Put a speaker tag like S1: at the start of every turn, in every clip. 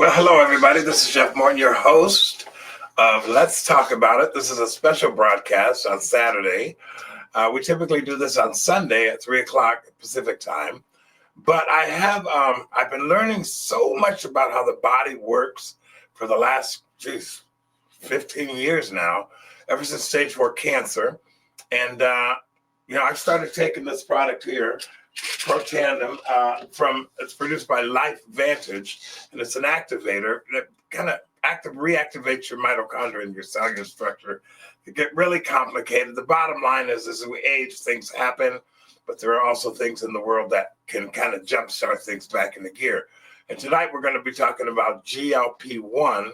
S1: Well, hello, everybody. This is Jeff Morton, your host of Let's Talk About It. This is a special broadcast on Saturday. We typically do this on Sunday at 3 o'clock Pacific time. But I've been learning so much about how the body works for the last, 15 years now, ever since stage 4 cancer. And, I started taking this product here, Protandim, it's produced by Life Vantage, and it's an activator that kind of reactivates your mitochondria and your cellular structure. It get really complicated. The bottom line is, as we age, things happen, but there are also things in the world that can kind of jumpstart things back into gear. And tonight we're going to be talking about GLP-1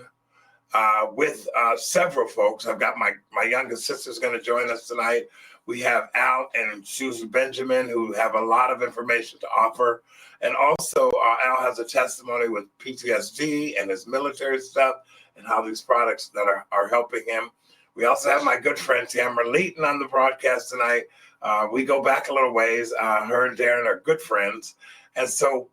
S1: with several folks. I've got my youngest sister's going to join us tonight. We have Al and Susan Benjamin, who have a lot of information to offer. And also, Al has a testimony with PTSD and his military stuff and how these products that are helping him. We also have my good friend Tamara Leeton on the broadcast tonight. We go back a little ways. Her and Darren are good friends. And so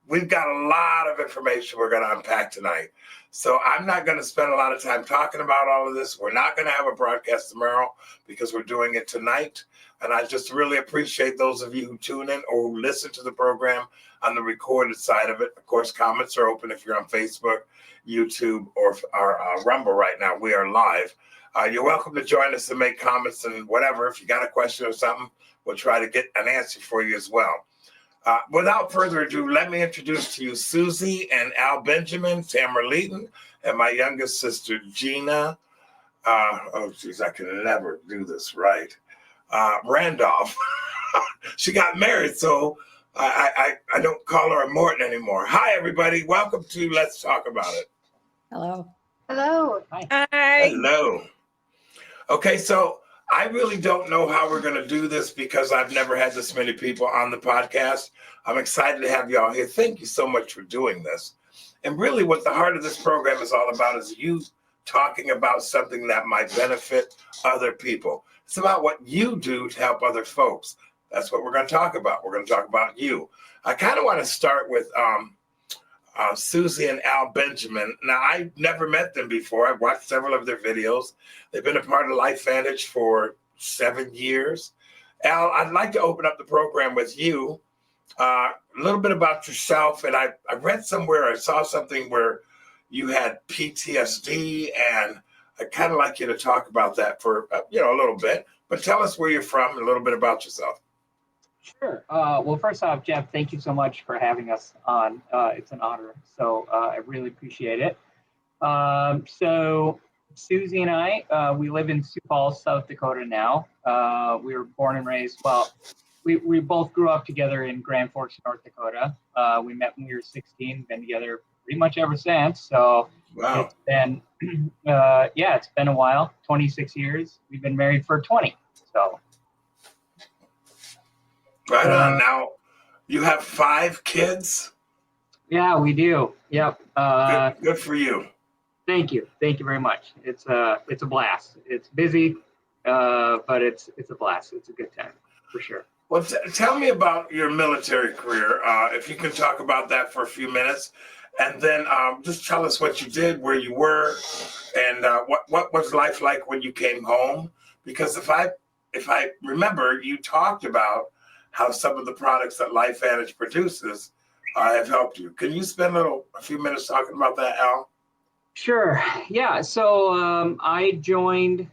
S1: we've got a lot of information we're going to unpack tonight. So I'm not going to spend a lot of time talking about all of this. We're not going to have a broadcast tomorrow because we're doing it tonight. And I just really appreciate those of you who tune in or who listen to the program on the recorded side of it. Of course, comments are open if you're on Facebook, YouTube, or Rumble right now. We are live. You're welcome to join us and make comments and whatever. If you got a question or something, we'll try to get an answer for you as well. Without further ado, let me introduce to you Susie and Al Benjamin, Tamara Leeton, and my youngest sister, Gina. I can never do this right. Randolph. She got married, so I don't call her a Morton anymore. Hi, everybody. Welcome to Let's Talk About It.
S2: Hello.
S3: Hello.
S2: Hi.
S1: Hello. Okay, so I really don't know how we're going to do this because I've never had this many people on the podcast. I'm excited to have y'all here. Thank you so much for doing this. And really what the heart of this program is all about is you talking about something that might benefit other people. It's about what you do to help other folks. That's what we're going to talk about. We're going to talk about you. I kind of want to start with Susie and Al Benjamin. Now, I never met them before. I've watched several of their videos. They've been a part of Life Vantage for 7 years. Al, I'd like to open up the program with you. A little bit about yourself. And I read somewhere, I saw something where you had PTSD, and I'd kind of like you to talk about that for, a little bit. But tell us where you're from and a little bit about yourself.
S3: Sure. Well, first off, Jeff, thank you so much for having us on. It's an honor. So I really appreciate it. So Susie and I, we live in Sioux Falls, South Dakota now. We were born and raised, we both grew up together in Grand Forks, North Dakota. We met when we were 16, been together pretty much ever since. So
S1: Wow.
S3: It's been, it's been a while, 26 years. We've been married for 20. So.
S1: Right on. Now, you have 5 kids?
S3: Yeah, we do. Yep.
S1: Good for you.
S3: Thank you. Thank you very much. It's a blast. It's busy, but it's a blast. It's a good time for sure.
S1: Well, tell me about your military career. If you can talk about that for a few minutes, and then just tell us what you did, where you were, and what was life like when you came home? Because if I remember, you talked about how some of the products that Life Vantage produces have helped you. Can you spend a few minutes talking about that, Al?
S3: Sure. Yeah. So I joined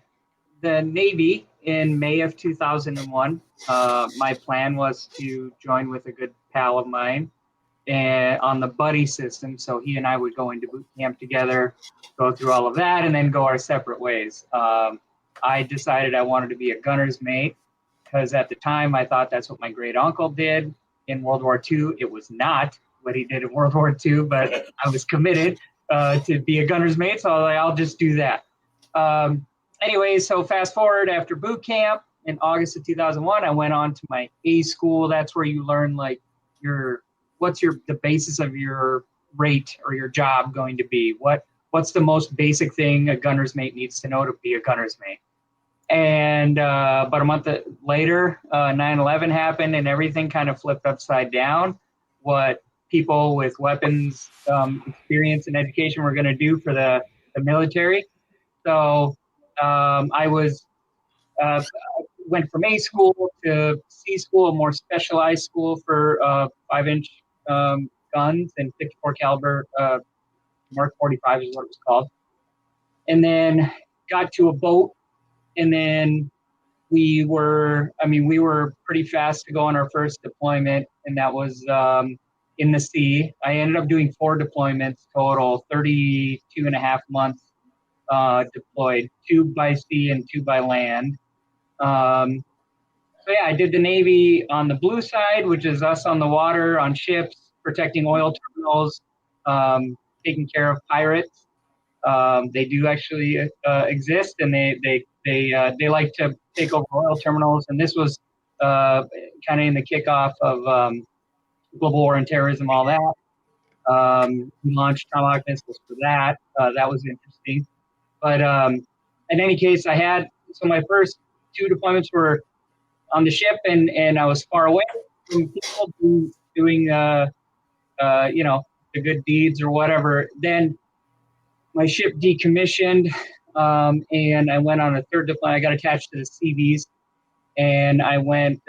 S3: the Navy in May of 2001. My plan was to join with a good pal of mine and on the buddy system. So he and I would go into boot camp together, go through all of that, and then go our separate ways. I decided I wanted to be a gunner's mate because at the time I thought that's what my great uncle did in World War II. It was not what he did in World War II, but I was committed to be a gunner's mate, so I was like, I'll just do that. Anyway, so fast forward after boot camp in August of 2001, I went on to my A school. That's where you learn what's the basis of your rate or your job going to be. What's the most basic thing a gunner's mate needs to know to be a gunner's mate? And about a month later, 9/11 happened and everything kind of flipped upside down. What people with weapons experience and education were going to do for the military. So I went from A school to C school, a more specialized school for 5-inch guns and 54 caliber Mark 45 is what it was called. And then got to a boat, and then we were pretty fast to go on our first deployment, and that was in the sea. I ended up doing 4 deployments total, 32 and a half months deployed, 2 by sea and 2 by land. So yeah, I did the Navy on the blue side, which is us on the water, on ships, protecting oil terminals, taking care of pirates. They do actually exist, and they like to take over oil terminals. And this was kind of in the kickoff of global war and terrorism, all that. We launched Tomahawk missiles for that. That was interesting. But in any case, so my first 2 deployments were on the ship, and I was far away from people doing the good deeds or whatever. Then my ship decommissioned, and I went on a 3rd deployment. I got attached to the CVs, and I went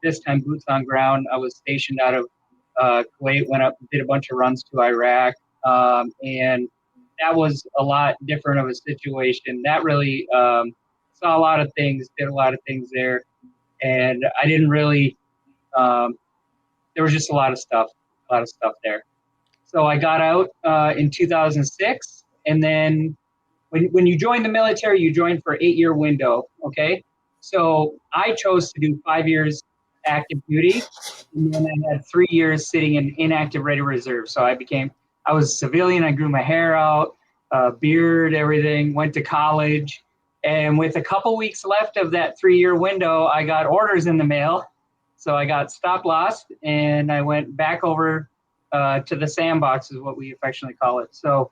S3: this time boots on ground. I was stationed out of Kuwait, went up, did a bunch of runs to Iraq, and that was a lot different of a situation. That really saw a lot of things, did a lot of things there. And I didn't really, there was just a lot of stuff there. So I got out in 2006. And then when you join the military, you join for an 8-year window, okay? So I chose to do 5 years active duty. And then I had 3 years sitting in inactive ready reserve. So I was a civilian. I grew my hair out, beard, everything, went to college. And with a couple weeks left of that 3-year window, I got orders in the mail. So I got stop loss, and I went back over to the sandbox, is what we affectionately call it. So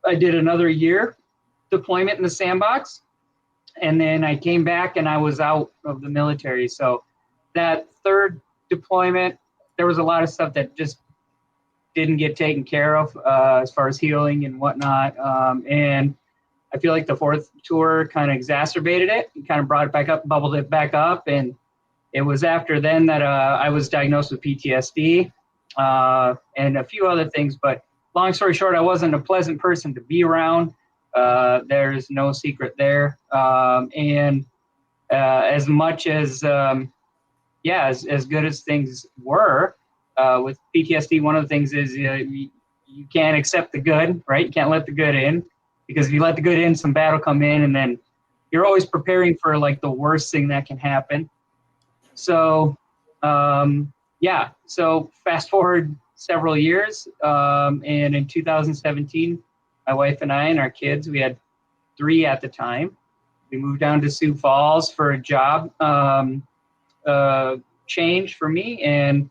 S3: I did another year deployment in the sandbox, and then I came back and I was out of the military. So that 3rd deployment, there was a lot of stuff that just didn't get taken care of as far as healing and whatnot. And I feel like the 4th tour kind of exacerbated it, and kind of brought it back up, bubbled it back up. And it was after then that I was diagnosed with PTSD and a few other things. But long story short, I wasn't a pleasant person to be around. There's no secret there. And as much as, as good as things were with PTSD, one of the things is you can't accept the good, right? You can't let the good in. Because if you let the good in, some bad will come in, and then you're always preparing for like the worst thing that can happen. So, so fast forward several years, and in 2017, my wife and I and our kids, we had 3 at the time. We moved down to Sioux Falls for a job change for me, and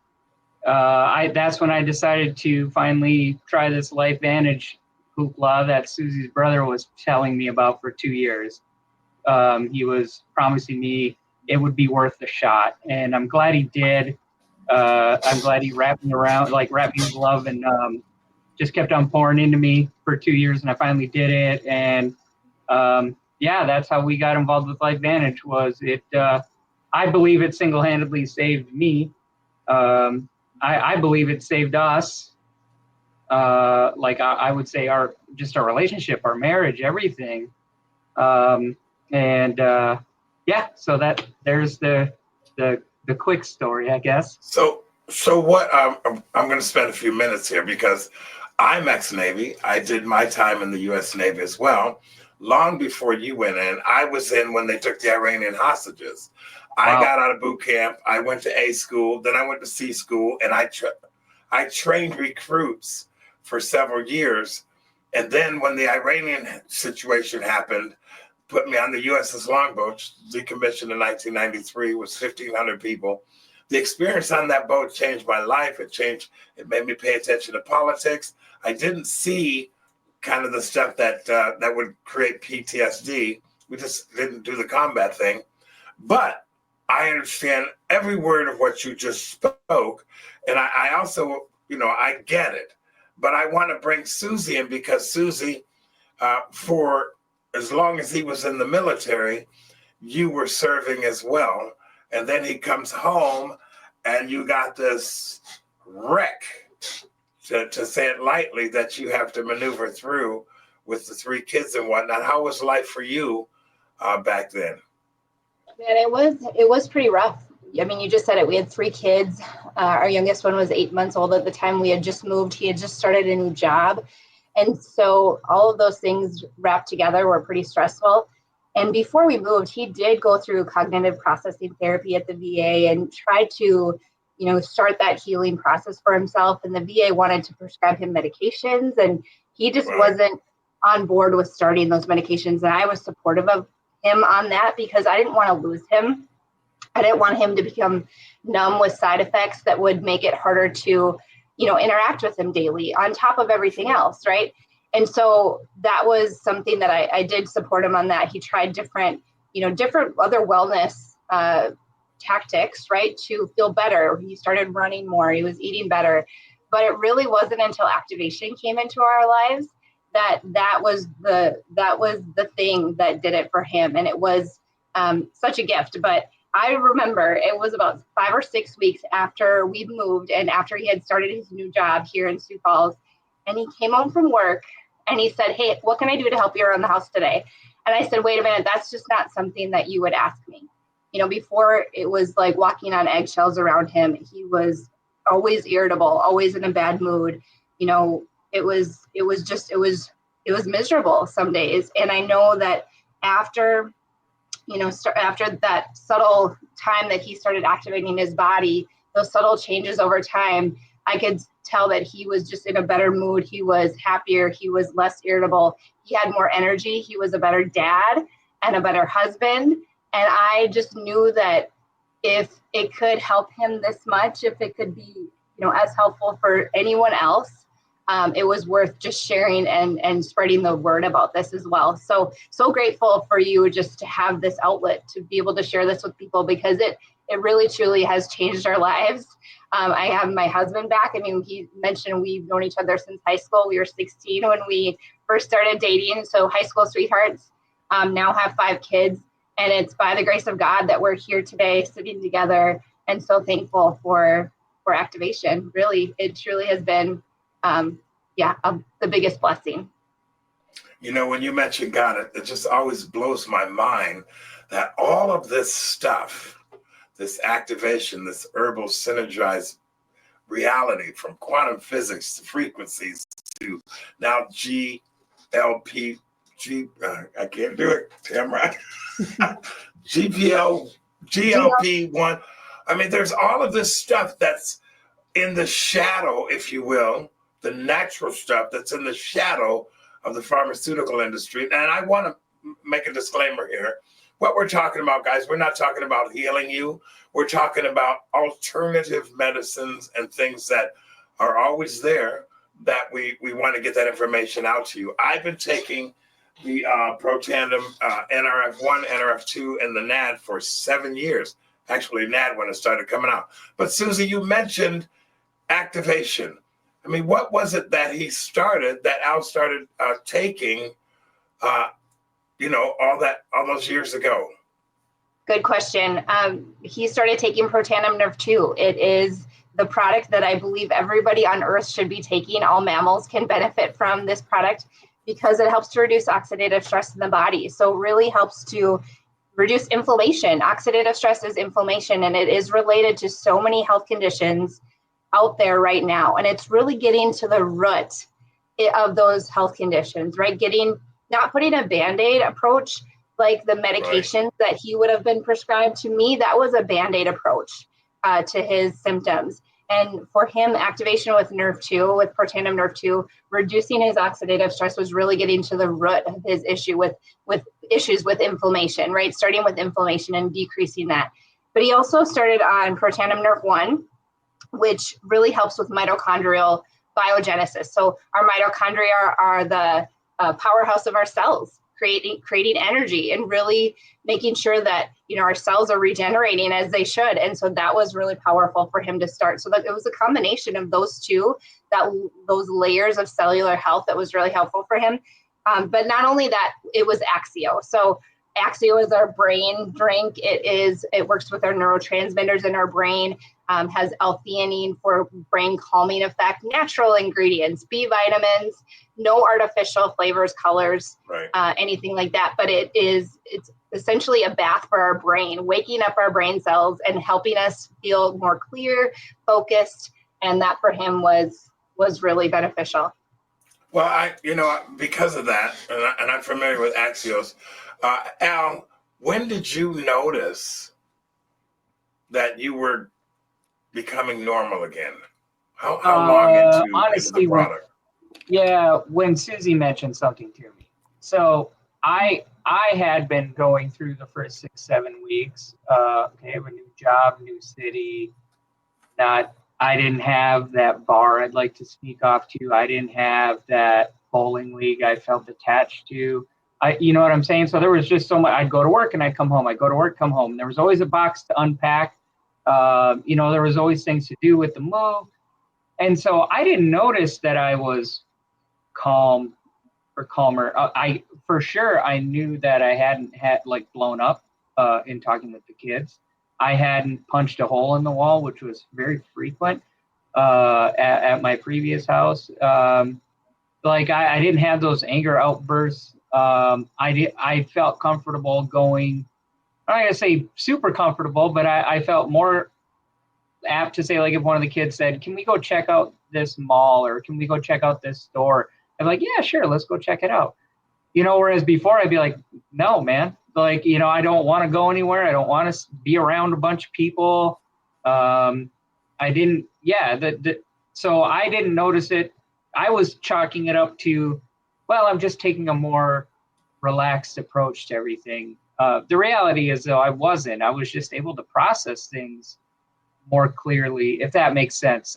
S3: that's when I decided to finally try this LifeVantage hoopla that Susie's brother was telling me about for 2 years. He was promising me it would be worth the shot, and I'm glad he did. I'm glad he wrapped me in love, and just kept on pouring into me for 2 years, and I finally did it. And that's how we got involved with LifeVantage. Was it? I believe it single-handedly saved me. I believe it saved us. I would say our relationship, our marriage, everything. So there's the quick story, I guess.
S1: So what? I'm going to spend a few minutes here because I'm ex-Navy. I did my time in the U.S. Navy as well. Long before you went in, I was in when they took the Iranian hostages. Wow. I got out of boot camp. I went to A school, then I went to C school, and I trained recruits for several years. And then when the Iranian situation happened, put me on the USS Longboat, decommissioned in 1993, was 1,500 people. The experience on that boat changed my life. It made me pay attention to politics. I didn't see kind of the stuff that would create PTSD. We just didn't do the combat thing. But I understand every word of what you just spoke. And I also I get it. But I want to bring Susie in because Susie, for as long as he was in the military, you were serving as well. And then he comes home and you got this wreck, to say it lightly, that you have to maneuver through with the 3 kids and whatnot. How was life for you back then?
S2: Man, it was pretty rough. I mean, you just said it. We had 3 kids. Our youngest one was 8 months old at the time. We had just moved. He had just started a new job. And so all of those things wrapped together were pretty stressful. And before we moved, he did go through cognitive processing therapy at the VA and tried to, start that healing process for himself. And the VA wanted to prescribe him medications, and he just wasn't on board with starting those medications. And I was supportive of him on that because I didn't want to lose him. I didn't want him to become numb with side effects that would make it harder to, interact with him daily on top of everything else, right? And so that was something that I did support him on that. He tried different other wellness tactics, right, to feel better. He started running more. He was eating better. But it really wasn't until activation came into our lives that was the thing that did it for him. And it was such a gift. But I remember it was about 5 or 6 weeks after we moved and after he had started his new job here in Sioux Falls. And he came home from work and he said, "Hey, what can I do to help you around the house today?" And I said, "Wait a minute, that's just not something that you would ask me." Before it was like walking on eggshells around him. He was always irritable, always in a bad mood. It was miserable some days. And I know that after that subtle time that he started activating his body, those subtle changes over time, I could tell that he was just in a better mood. He was happier. He was less irritable. He had more energy. He was a better dad and a better husband. And I just knew that if it could help him this much, if it could be, as helpful for anyone else, it was worth just sharing and spreading the word about this as well. So grateful for you just to have this outlet to be able to share this with people, because it really truly has changed our lives. I have my husband back. I mean, he mentioned we've known each other since high school. We were 16 when we first started dating. So high school sweethearts, now have 5 kids. And it's by the grace of God that we're here today sitting together, and so thankful for activation. Really, it truly has been, the biggest blessing.
S1: When you mention God, it just always blows my mind that all of this stuff, this activation, this herbal synergized reality, from quantum physics to frequencies to now GLP, I can't do it, Tamara. GLP-1. I mean, there's all of this stuff that's in the shadow, if you will, the natural stuff that's in the shadow of the pharmaceutical industry. And I want to make a disclaimer here. What we're talking about, guys, we're not talking about healing you. We're talking about alternative medicines and things that are always there that we want to get that information out to you. I've been taking the Protandim NRF1, NRF2, and the NAD for 7 years. Actually, NAD when it started coming out. But Susie, you mentioned activation. I mean, what was it that Al started taking, all those years ago?
S2: Good question. He started taking Protandim Nerve 2. It is the product that I believe everybody on earth should be taking. All mammals can benefit from this product because it helps to reduce oxidative stress in the body. So it really helps to reduce inflammation. Oxidative stress is inflammation, and it is related to so many health conditions out there right now. And it's really getting to the root of those health conditions, right? Not putting a Band-Aid approach like the medications that he would have been prescribed. To me, that was a Band-Aid approach to his symptoms. And for him, activation with Nerve 2, with Protandim Nerve 2, reducing his oxidative stress was really getting to the root of his issue with issues with inflammation, right? Starting with inflammation and decreasing that. But he also started on Protandim Nerve 1, which really helps with mitochondrial biogenesis. So our mitochondria are the powerhouse of our cells. creating energy and really making sure that, our cells are regenerating as they should. And so that was really powerful for him to start. So that it was a combination of those two, those layers of cellular health that was really helpful for him. But not only that, it was Axio. So Axio is our brain drink. It works with our neurotransmitters in our brain, has L-theanine for brain calming effect, natural ingredients, B vitamins, no artificial flavors, colors,
S1: right.
S2: Anything like that. But it's essentially a bath for our brain, waking up our brain cells and helping us feel more clear, focused. And that for him was really beneficial.
S1: Well, because of that, and I'm familiar with Axios, Al, when did you notice that you were becoming normal again? How long into the product?
S3: When Susie mentioned something to me. So I had been going through the first 6-7 weeks. I have a new job, new city. I didn't have that bar I'd like to speak off to. I didn't have that bowling league I felt attached to. You know what I'm saying? So there was just so much. I'd go to work and I'd come home. I'd go to work, come home. There was always a box to unpack. There was always things to do with the move. And so I didn't notice that I was calm or calmer. For sure, I knew that I hadn't had blown up in talking with the kids. I hadn't punched a hole in the wall, which was very frequent at my previous house. I didn't have those anger outbursts. I felt comfortable going. I'm not gonna say super comfortable, but I felt more apt to say, if one of the kids said, "Can we go check out this mall?" or "Can we go check out this store?" I'm like, "Yeah, sure, let's go check it out." Whereas before I'd be like, "No, man. I don't want to go anywhere. I don't want to be around a bunch of people." I didn't. So I didn't notice it. I was chalking it up to, well, I'm just taking a more relaxed approach to everything. The reality is, though, I wasn't. I was just able to process things more clearly, if that makes sense.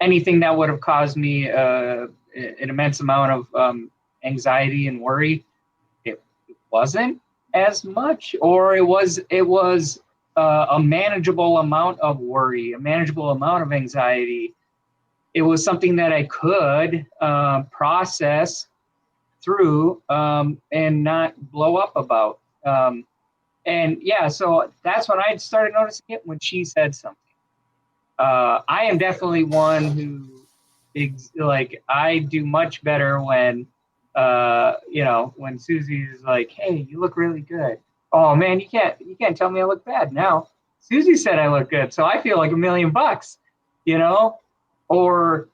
S3: Anything that would have caused me an immense amount of anxiety and worry, it wasn't as much, or it was a manageable amount of worry, a manageable amount of anxiety. It was something that I could process through and not blow up about. So that's when I started noticing it, when she said something. I am definitely one who I do much better when when Susie's like, "Hey, you look really good." Oh man, you can't tell me I look bad now. Susie said I look good, so I feel like $1 million, or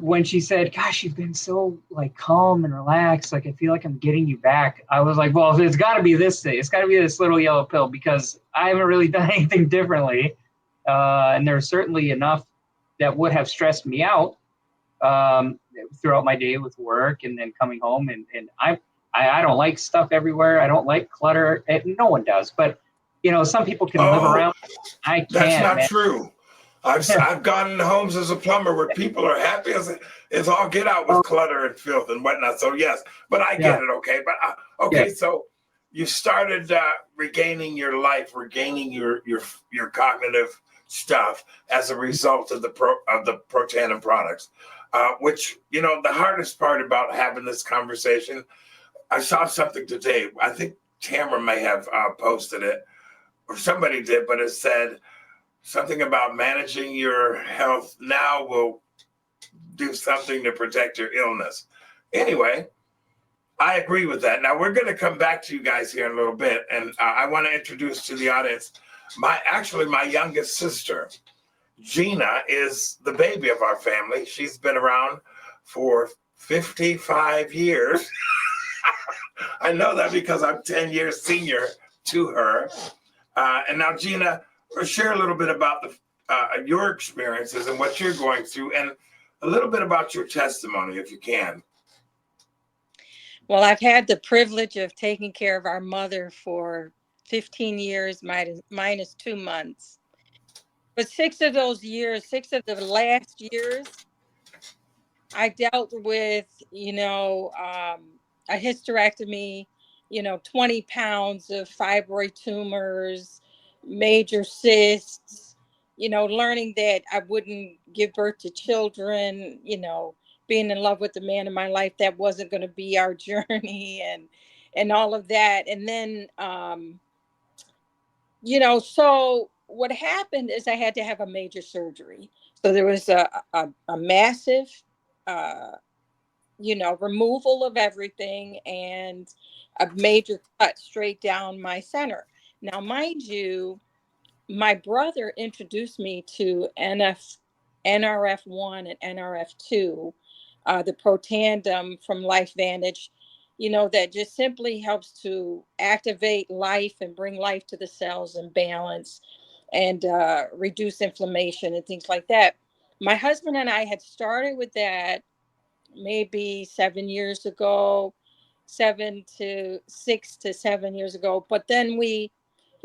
S3: when she said, "Gosh, you've been so calm and relaxed. I feel like I'm getting you back." I was like, "Well, it's got to be this thing. It's got to be this little yellow pill, because I haven't really done anything differently." And there's certainly enough that would have stressed me out throughout my day with work and then coming home. And I don't like stuff everywhere. I don't like clutter. No one does. But, some people can live around. I can't.
S1: That's not
S3: man.
S1: true. I've gone into homes as a plumber where people are happy as all get out with clutter and filth and whatnot. So yes, but I get it. Okay, but So you started regaining your life, regaining your cognitive stuff as a result of the Protandim products, which the hardest part about having this conversation. I saw something today. I think Tamara may have posted it, or somebody did, but it said something about managing your health now will do something to protect your illness. Anyway, I agree with that. Now, we're going to come back to you guys here in a little bit, and I want to introduce to the audience my youngest sister. Gina is the baby of our family. She's been around for 55 years. I know that because I'm 10 years senior to her. And now, Gina, share a little bit about your experiences and what you're going through, and a little bit about your testimony, if you can.
S4: Well, I've had the privilege of taking care of our mother for 15 years, minus 2 months. But 6 of the last years, I dealt with, a hysterectomy, 20 pounds of fibroid tumors, major cysts, learning that I wouldn't give birth to children, being in love with the man in my life, that wasn't going to be our journey, and all of that. And then, so what happened is I had to have a major surgery. So there was a massive, uh, removal of everything and a major cut straight down my center. Now, mind you, my brother introduced me to NRF1 and NRF2, the Protandem from LifeVantage, that just simply helps to activate life and bring life to the cells and balance and reduce inflammation and things like that. My husband and I had started with that maybe 7 years ago, 6 to 7 years ago. But then we,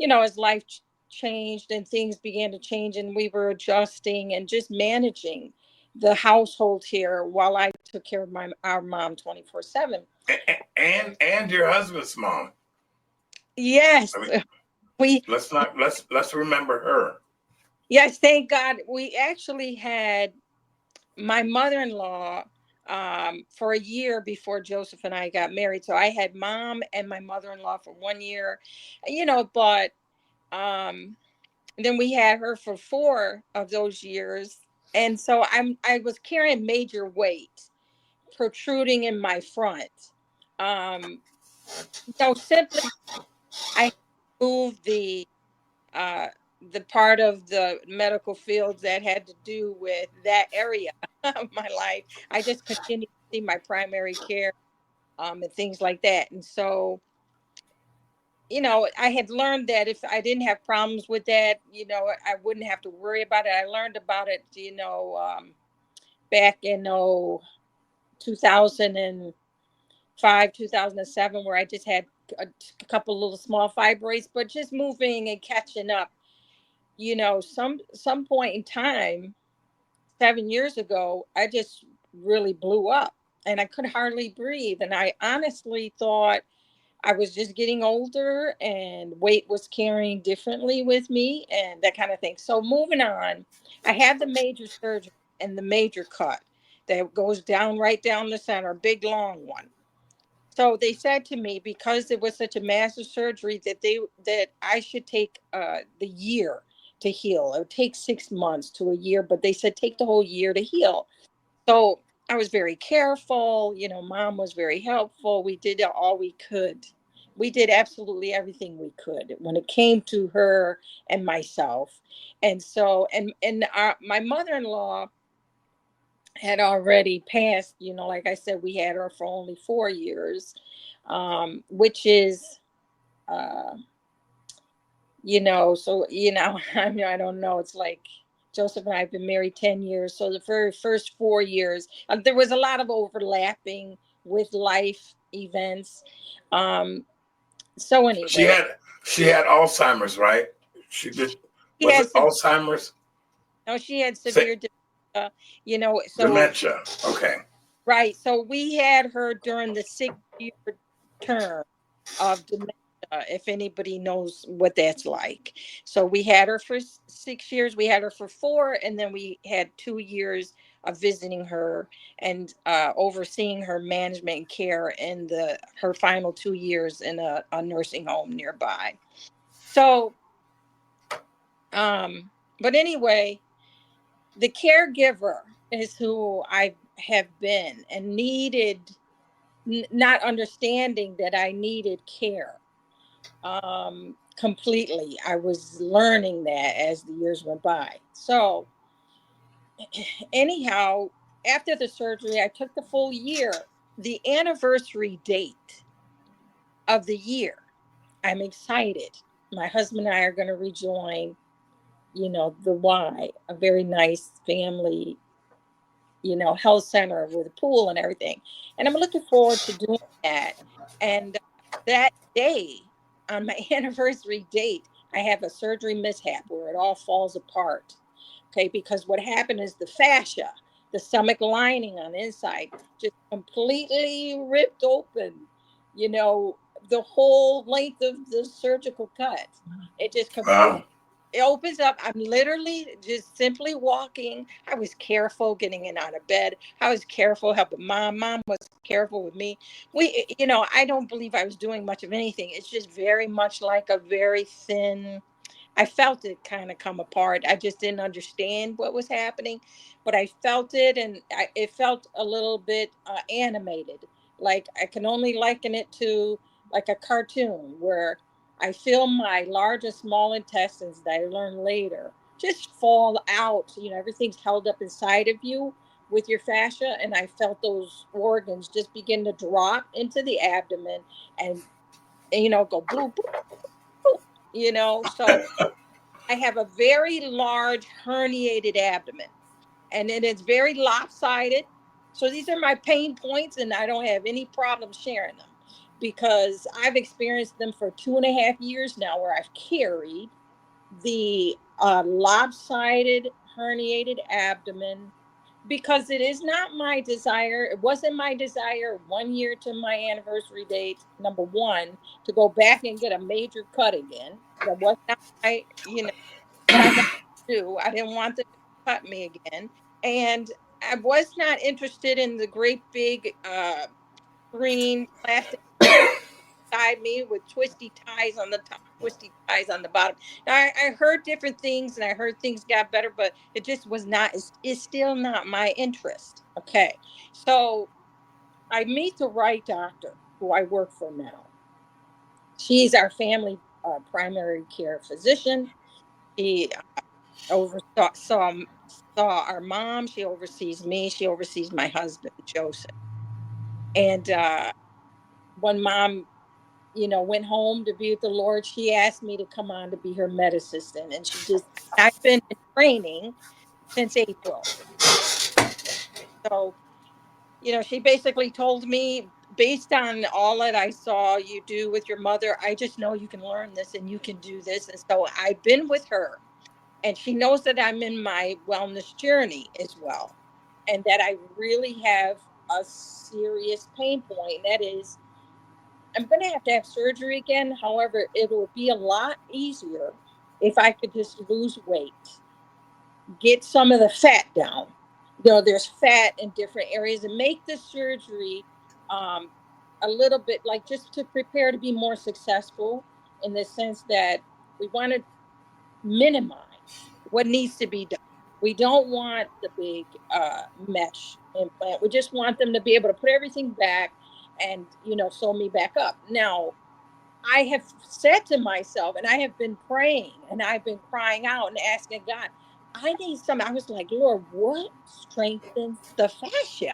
S4: as life changed and things began to change, and we were adjusting and just managing the household here while I took care of our mom 24/7.
S1: And your husband's mom.
S4: Yes,
S1: I mean,
S4: we.
S1: let's remember her.
S4: Yes, thank God. We actually had my mother-in-law for a year before Joseph and I got married. So I had mom and my mother-in-law for 1 year, but um, then we had her for 4 of those years. And so I was carrying major weight protruding in my front. Simply I moved uh, the part of the medical fields that had to do with that area of my life. I just continued to see my primary care and things like that. And so, I had learned that if I didn't have problems with that, I wouldn't have to worry about it. I learned about it, back in 2005, 2007, where I just had a couple little small fibroids, but just moving and catching up. Some point in time 7 years ago, I just really blew up and I could hardly breathe. And I honestly thought I was just getting older and weight was carrying differently with me and that kind of thing. So moving on, I had the major surgery and the major cut that goes down right down the center, big long one. So they said to me, because it was such a massive surgery, that I should take the year to heal. It would take 6 months to a year, but they said take the whole year to heal. So I was very careful. Mom was very helpful. We did all we could. We did absolutely everything we could when it came to her and myself. And so, my mother-in-law had already passed. Like I said, we had her for only 4 years, which is, uh, so, I mean, I don't know. It's like Joseph and I have been married 10 years. So the very first 4 years, there was a lot of overlapping with life events. Um, so
S1: She
S4: anyway,
S1: had she had Alzheimer's, right? She did.
S4: she
S1: Was
S4: had
S1: it Alzheimer's?
S4: no, she had
S1: Say,
S4: severe dementia, so
S1: dementia. Okay.
S4: right. So we had her during the 6 year term of dementia, if anybody knows what that's like. So we had her for 6 years, we had her for four, and then we had 2 years of visiting her and overseeing her management and care in her final 2 years in a nursing home nearby. So, but anyway, the caregiver is who I have been and needed, not understanding that I needed care completely. I was learning that as the years went by. So anyhow, after the surgery, I took the full year. The anniversary date of the year, I'm excited. My husband and I are going to rejoin, the Y, a very nice family, health center with a pool and everything. And I'm looking forward to doing that. And that day, on my anniversary date, I have a surgery mishap where it all falls apart. Okay, because what happened is the fascia, the stomach lining on the inside, just completely ripped open. the whole length of the surgical cut. It just completely
S1: Wow.
S4: it opens up. I'm literally just simply walking. I was careful getting in out of bed. I was careful helping mom. Mom was careful with me. I don't believe I was doing much of anything. It's just very much like a very thin. I felt it kind of come apart. I just didn't understand what was happening, but I felt it, and it felt a little bit animated. Like I can only liken it to like a cartoon where I feel my large and small intestines that I learned later just fall out. Everything's held up inside of you with your fascia, and I felt those organs just begin to drop into the abdomen and go blue, blue, blue. So I have a very large herniated abdomen, and it is very lopsided. So these are my pain points, and I don't have any problem sharing them because I've experienced them for 2.5 years now, where I've carried the lopsided herniated abdomen because it is not my desire. It wasn't my desire 1 year to my anniversary date, number one, to go back and get a major cut again. That was not what I wanted to do. I didn't want them to cut me again. And I was not interested in the great big green plastic beside me with twisty ties on the top, twisty ties on the bottom. Now, I heard different things and I heard things got better, but it just was not, it's still not my interest. Okay. So I meet the right doctor who I work for now. She's our family primary care physician. She oversaw saw our mom. She oversees me. She oversees my husband, Joseph. And when mom, went home to be with the Lord, she asked me to come on to be her med assistant. And I've been in training since April. So, she basically told me, based on all that I saw you do with your mother, I just know you can learn this and you can do this. And so I've been with her, and she knows that I'm in my wellness journey as well, and that I really have a serious pain point. That is, I'm going to have surgery again. However, it will be a lot easier if I could just lose weight, get some of the fat down. There's fat in different areas, and make the surgery um, a little bit like just to prepare to be more successful, in the sense that we want to minimize what needs to be done. We don't want the big mesh implant. We just want them to be able to put everything back and, sew me back up. Now, I have said to myself, and I have been praying and I've been crying out and asking God, I need some. I was like, Lord, what strengthens the fascia?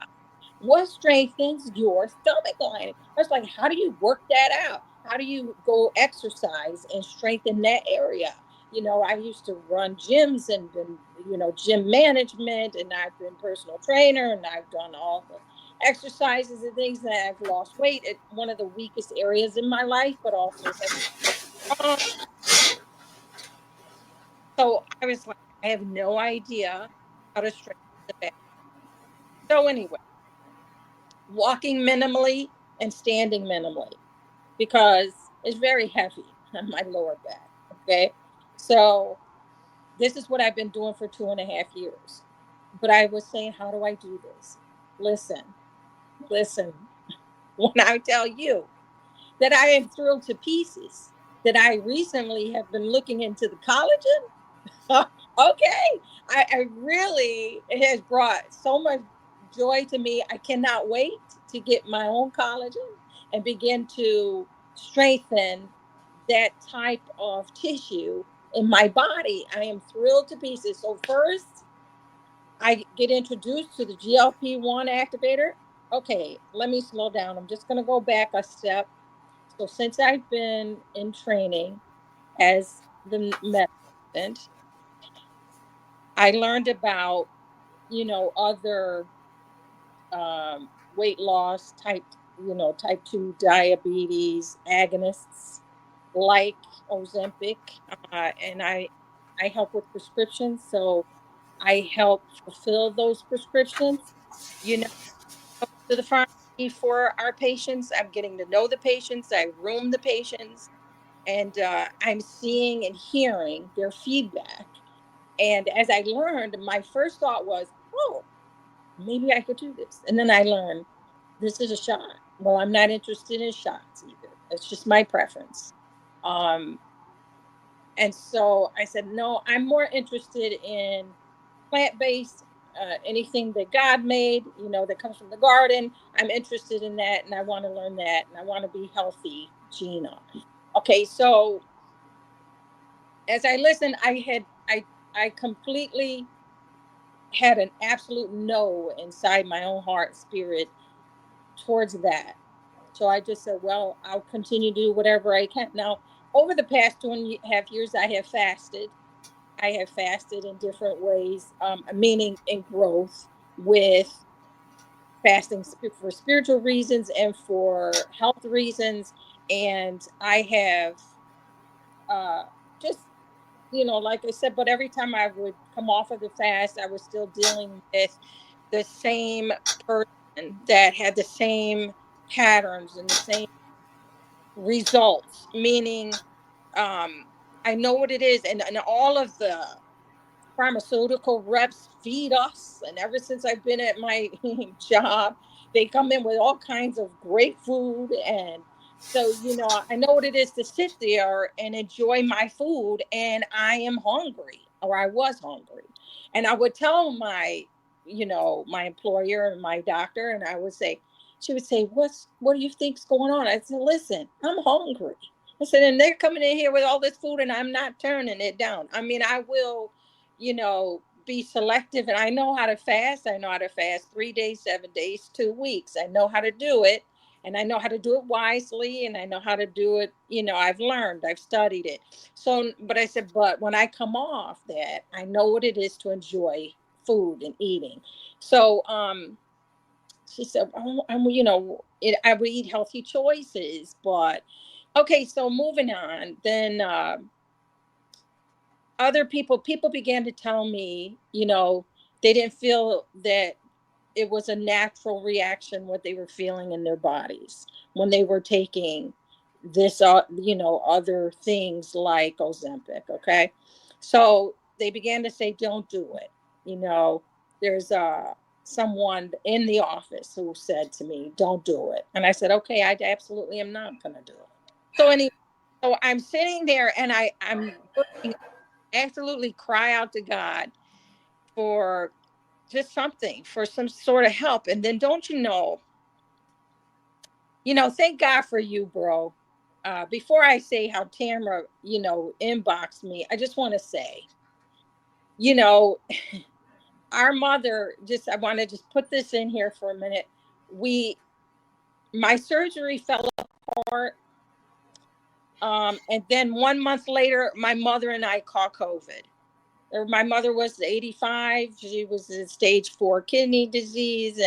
S4: What strengthens your stomach lining? I was like, how do you work that out? How do you go exercise and strengthen that area? I used to run gyms and been, gym management, and I've been personal trainer, and I've done all the exercises and things, that I've lost weight at one of the weakest areas in my life, but also have strong. So I was like, I have no idea how to strengthen the back. So anyway, walking minimally and standing minimally, because it's very heavy on my lower back. Okay. So this is what I've been doing for 2.5 years. But I was saying, how do I do this? Listen, listen. When I tell you that I am thrilled to pieces that I recently have been looking into the collagen, okay. I really, it has brought so much joy to me. I cannot wait to get my own collagen and begin to strengthen that type of tissue in my body. I am thrilled to pieces. So first, I get introduced to the GLP-1 activator. Okay, let me slow down. I'm just going to go back a step. So since I've been in training as the medicine, I learned about, other weight loss type 2 diabetes agonists like Ozempic, and I help with prescriptions. So I help fulfill those prescriptions, you know, to the pharmacy. for our patients. I'm getting to know the patients. I room the patients, and I'm seeing and hearing their feedback. And as I learned, my first thought was, oh, maybe I could do this. And then I learned this is a shot. Well, I'm not interested in shots either. It's just my preference. Um, and so I said, no, I'm more interested in plant-based, anything that God made, that comes from the garden. I'm interested in that, and I want to learn that, and I want to be healthy, Gina. Okay, so as I listened, I completely had an absolute no inside my own heart spirit towards that. So I just said, well, I'll continue to do whatever I can. Now, over the past 2.5 years, I have fasted. I have fasted in different ways, meaning in growth, with fasting for spiritual reasons and for health reasons. And I have just, like I said, but every time I would come off of the fast, I was still dealing with the same person that had the same patterns and the same results, meaning I know what it is. And all of the pharmaceutical reps feed us. And ever since I've been at my job, they come in with all kinds of great food. And so, I know what it is to sit there and enjoy my food. And I am hungry, or I was hungry. And I would tell my employer and my doctor, and she would say, what do you think's going on? I said, listen, I'm hungry. I said, and they're coming in here with all this food and I'm not turning it down. I mean, I will be selective, and I know how to fast. I know how to fast 3 days, 7 days, 2 weeks. I know how to do it, and I know how to do it wisely, and I know how to do it. I've learned, I've studied it. So, but I said, but when I come off that, I know what it is to enjoy food and eating. So, she said, oh, I would eat healthy choices, but okay. So moving on, then, other people began to tell me, they didn't feel that it was a natural reaction what they were feeling in their bodies when they were taking this, other things like Ozempic. Okay, so they began to say, don't do it. There's someone in the office who said to me, don't do it. And I said, okay, I absolutely am not going to do it. So anyway, so I'm sitting there and I'm looking, absolutely cry out to God for just something, for some sort of help. And then don't thank God for you, bro. Before I say how Tamara, inboxed me, I just want to say, you know, our mother, I want to just put this in here for a minute. My surgery fell apart. And then 1 month later, my mother and I caught COVID. My mother was 85. She was in stage 4 kidney disease,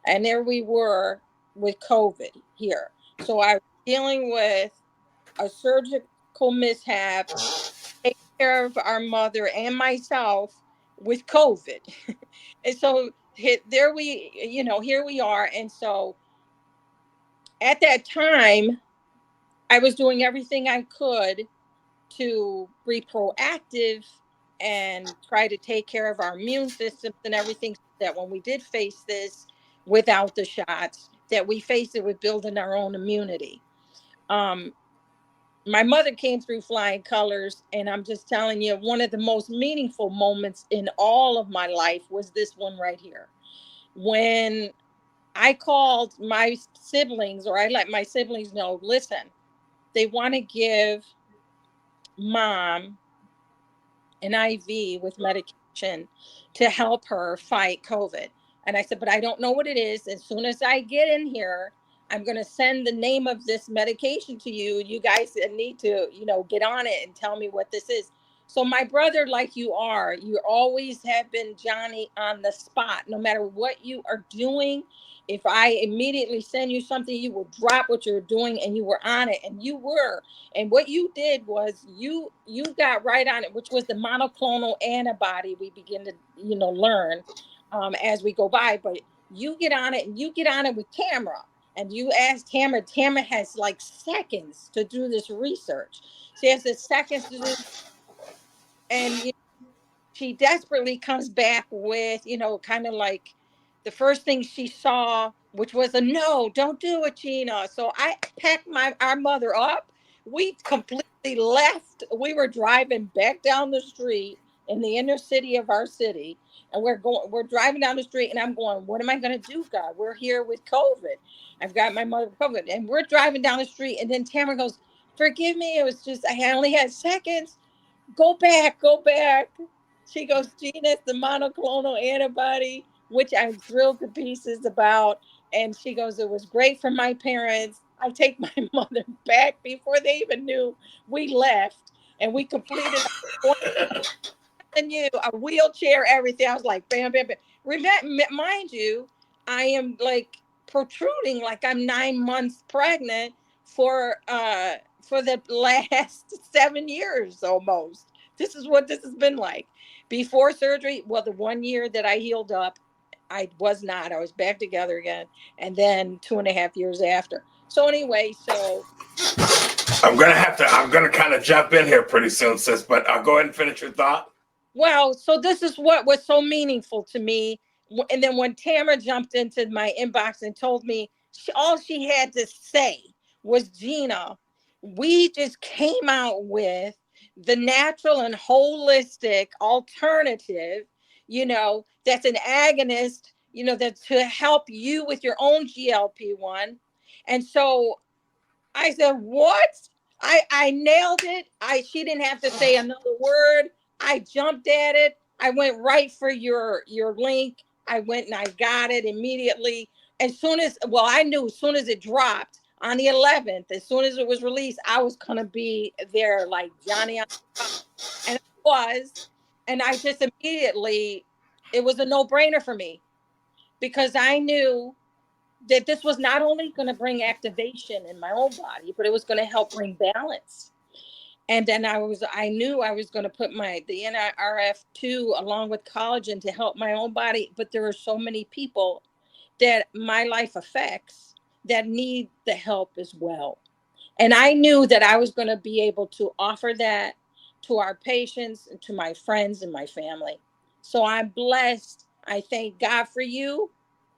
S4: and there we were with COVID here. So I was dealing with a surgical mishap, taking care of our mother and myself with COVID. And so here we are. And so at that time, I was doing everything I could to be proactive and try to take care of our immune systems and everything, so that when we did face this without the shots, that we faced it with building our own immunity. Um, my mother came through flying colors, and I'm just telling you, one of the most meaningful moments in all of my life was this one right here. When I called my siblings, or I let my siblings know, listen, they want to give mom an IV with medication to help her fight COVID. And I said, but I don't know what it is. As soon as I get in here, I'm going to send the name of this medication to you. You guys need to, get on it and tell me what this is. So my brother, like you always have been Johnny on the spot. No matter what you are doing, if I immediately send you something, you will drop what you're doing, and you were on it, and you were. And what you did was you got right on it, which was the monoclonal antibody we begin to learn as we go by. But you get on it and you get on it with Tamara. And you ask Tamara, Tamara has like seconds to do this research. She has the seconds to do, and she desperately comes back with, kind of like the first thing she saw, which was a no, don't do it, Gina. So I packed our mother up. We completely left. We were driving back down the street in the inner city of our city. And we're driving down the street and I'm going, what am I going to do, God? We're here with COVID. I've got my mother with COVID. And we're driving down the street. And then Tamara goes, forgive me. It was just, I only had seconds. Go back. She goes, Gina, it's the monoclonal antibody, which I'm thrilled to pieces about. And she goes, it was great for my parents. I take my mother back before they even knew we left. And we completed a wheelchair, everything. I was like, bam, bam, bam. Mind you, I am like protruding like I'm 9 months pregnant for the last 7 years almost. This is what this has been like. Before surgery, well, the 1 year that I healed up, I was back together again. And then 2.5 years after. So anyway,
S1: I'm gonna kind of jump in here pretty soon, sis, but I'll go ahead and finish your thought.
S4: well, so this is what was so meaningful to me. And then when Tamara jumped into my inbox and told me all she had to say was, Gina, we just came out with the natural and holistic alternative, that's an agonist, that's to help you with your own GLP-1. And so I said, what? I nailed it. She didn't have to say another word. I jumped at it. I went right for your link. I went and I got it immediately. I knew as soon as it dropped on the 11th, as soon as it was released, I was going to be there like Johnny on the spot. And I was. And I just immediately, it was a no-brainer for me because I knew that this was not only going to bring activation in my own body, but it was going to help bring balance. And then I knew I was going to put the NRF2 along with collagen to help my own body. But there are so many people that my life affects that need the help as well. And I knew that I was going to be able to offer that to our patients and to my friends and my family. So I'm blessed. I thank God for you,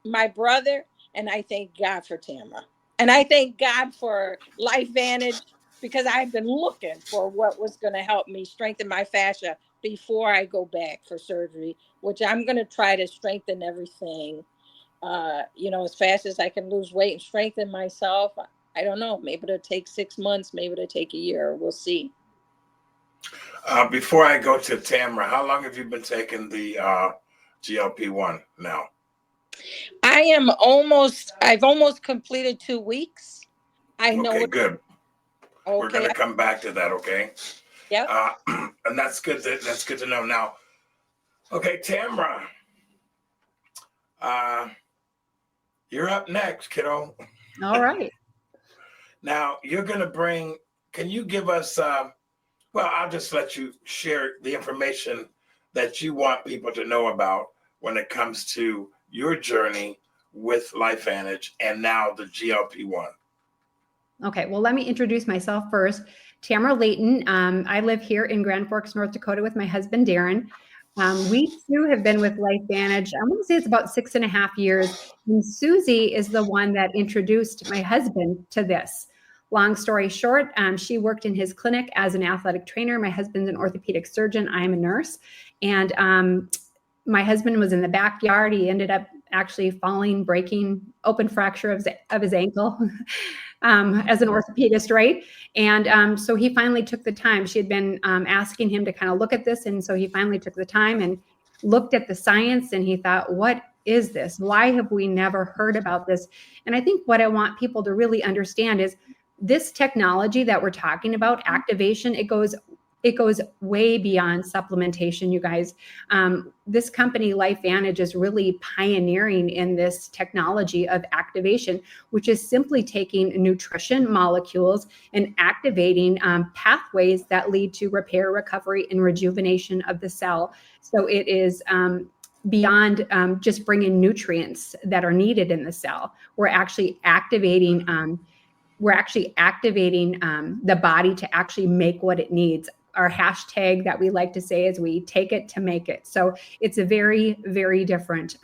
S4: my brother, and I thank God for Tamara. And I thank God for LifeVantage because I've been looking for what was going to help me strengthen my fascia before I go back for surgery, which I'm going to try to strengthen everything, as fast as I can lose weight and strengthen myself. I don't know. Maybe it'll take 6 months. Maybe it'll take a year. We'll see.
S1: Before I go to Tamara, how long have you been taking the GLP-1 now?
S4: I've almost completed 2 weeks. I know.
S1: Okay, good.
S4: Okay.
S1: We're going to come back to that, okay?
S4: Yeah.
S1: And that's good to know. Now, okay, Tamara, you're up next, kiddo.
S5: All right.
S1: Now, can you give us, I'll just let you share the information that you want people to know about when it comes to your journey with LifeVantage and now the GLP-1.
S5: Okay, well, let me introduce myself first. Tamara Layton. I live here in Grand Forks, North Dakota with my husband, Darren. We too have been with LifeVantage. I want to say it's about 6.5 years. And Susie is the one that introduced my husband to this. Long story short, she worked in his clinic as an athletic trainer. My husband's an orthopedic surgeon. I am a nurse. And my husband was in the backyard. He ended up actually falling, breaking open fracture of his ankle as an orthopedist, right? And so he finally took the time. She had been asking him to kind of look at this. And so he finally took the time and looked at the science and he thought, what is this? Why have we never heard about this? And I think what I want people to really understand is this technology that we're talking about, activation, it goes way beyond supplementation, you guys. This company, LifeVantage, is really pioneering in this technology of activation, which is simply taking nutrition molecules and activating pathways that lead to repair, recovery, and rejuvenation of the cell. So it is beyond just bringing nutrients that are needed in the cell. We're actually activating the body to actually make what it needs. Our hashtag that we like to say is we take it to make it. So it's a very, very different.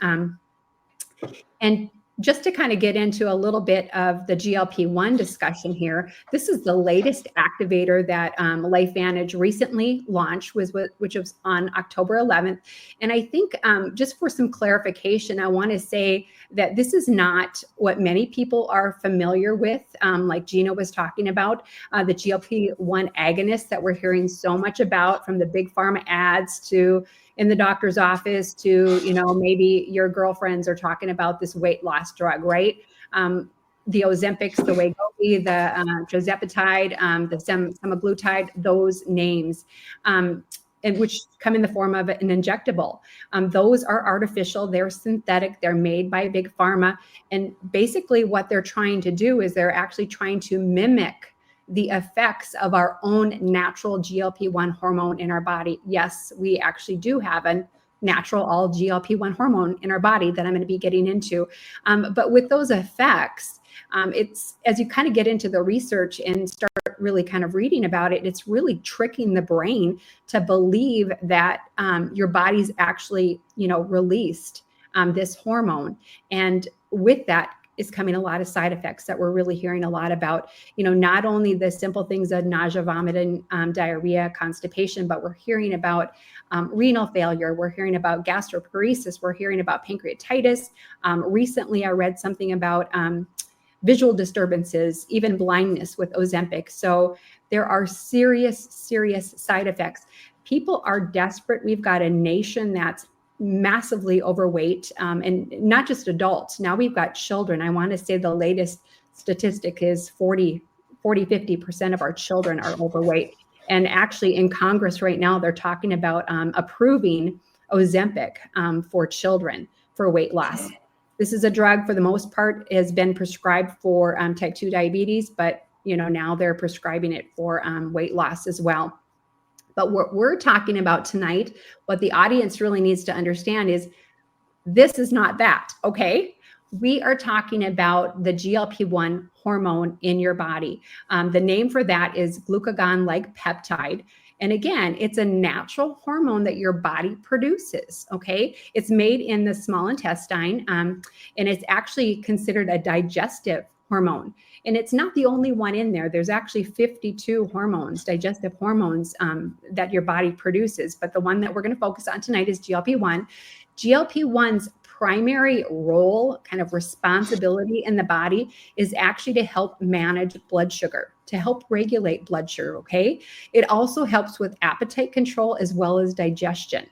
S5: And just to kind of get into a little bit of the GLP-1 discussion here, this is the latest activator that LifeVantage recently launched, which was on October 11th. And I think just for some clarification, I want to say that this is not what many people are familiar with, like Gina was talking about, the GLP-1 agonists that we're hearing so much about, from the big pharma ads to in the doctor's office to, maybe your girlfriends are talking about this weight loss drug, right? The Ozempics, the Wegovy, the tirzepatide, the semaglutide, those names, and which come in the form of an injectable. Those are artificial, they're synthetic, they're made by big pharma. And basically what they're trying to do is they're actually trying to mimic the effects of our own natural GLP-1 hormone in our body. Yes, we actually do have a natural all GLP-1 hormone in our body that I'm going to be getting into. But with those effects, it's, as you kind of get into the research and start really kind of reading about it, it's really tricking the brain to believe that your body's actually, released this hormone. And with that is coming a lot of side effects that we're really hearing a lot about, not only the simple things of nausea, vomiting, diarrhea, constipation, but we're hearing about renal failure. We're hearing about gastroparesis. We're hearing about pancreatitis. Recently, I read something about visual disturbances, even blindness with Ozempic. So there are serious, serious side effects. People are desperate. We've got a nation that's massively overweight, and not just adults. Now we've got children. I want to say the latest statistic is 50% of our children are overweight. And actually in Congress right now, they're talking about approving Ozempic for children for weight loss. This is a drug, for the most part, has been prescribed for type 2 diabetes, but now they're prescribing it for weight loss as well. But what we're talking about tonight, what the audience really needs to understand is this is not that, okay? We are talking about the GLP-1 hormone in your body. The name for that is glucagon-like peptide. And again, it's a natural hormone that your body produces, okay? It's made in the small intestine, and it's actually considered a digestive hormone. And it's not the only one in there. There's actually 52 hormones, digestive hormones, that your body produces. But the one that we're going to focus on tonight is GLP-1. GLP-1's primary role, kind of responsibility in the body, is actually to help manage blood sugar, to help regulate blood sugar, okay? It also helps with appetite control as well as digestion.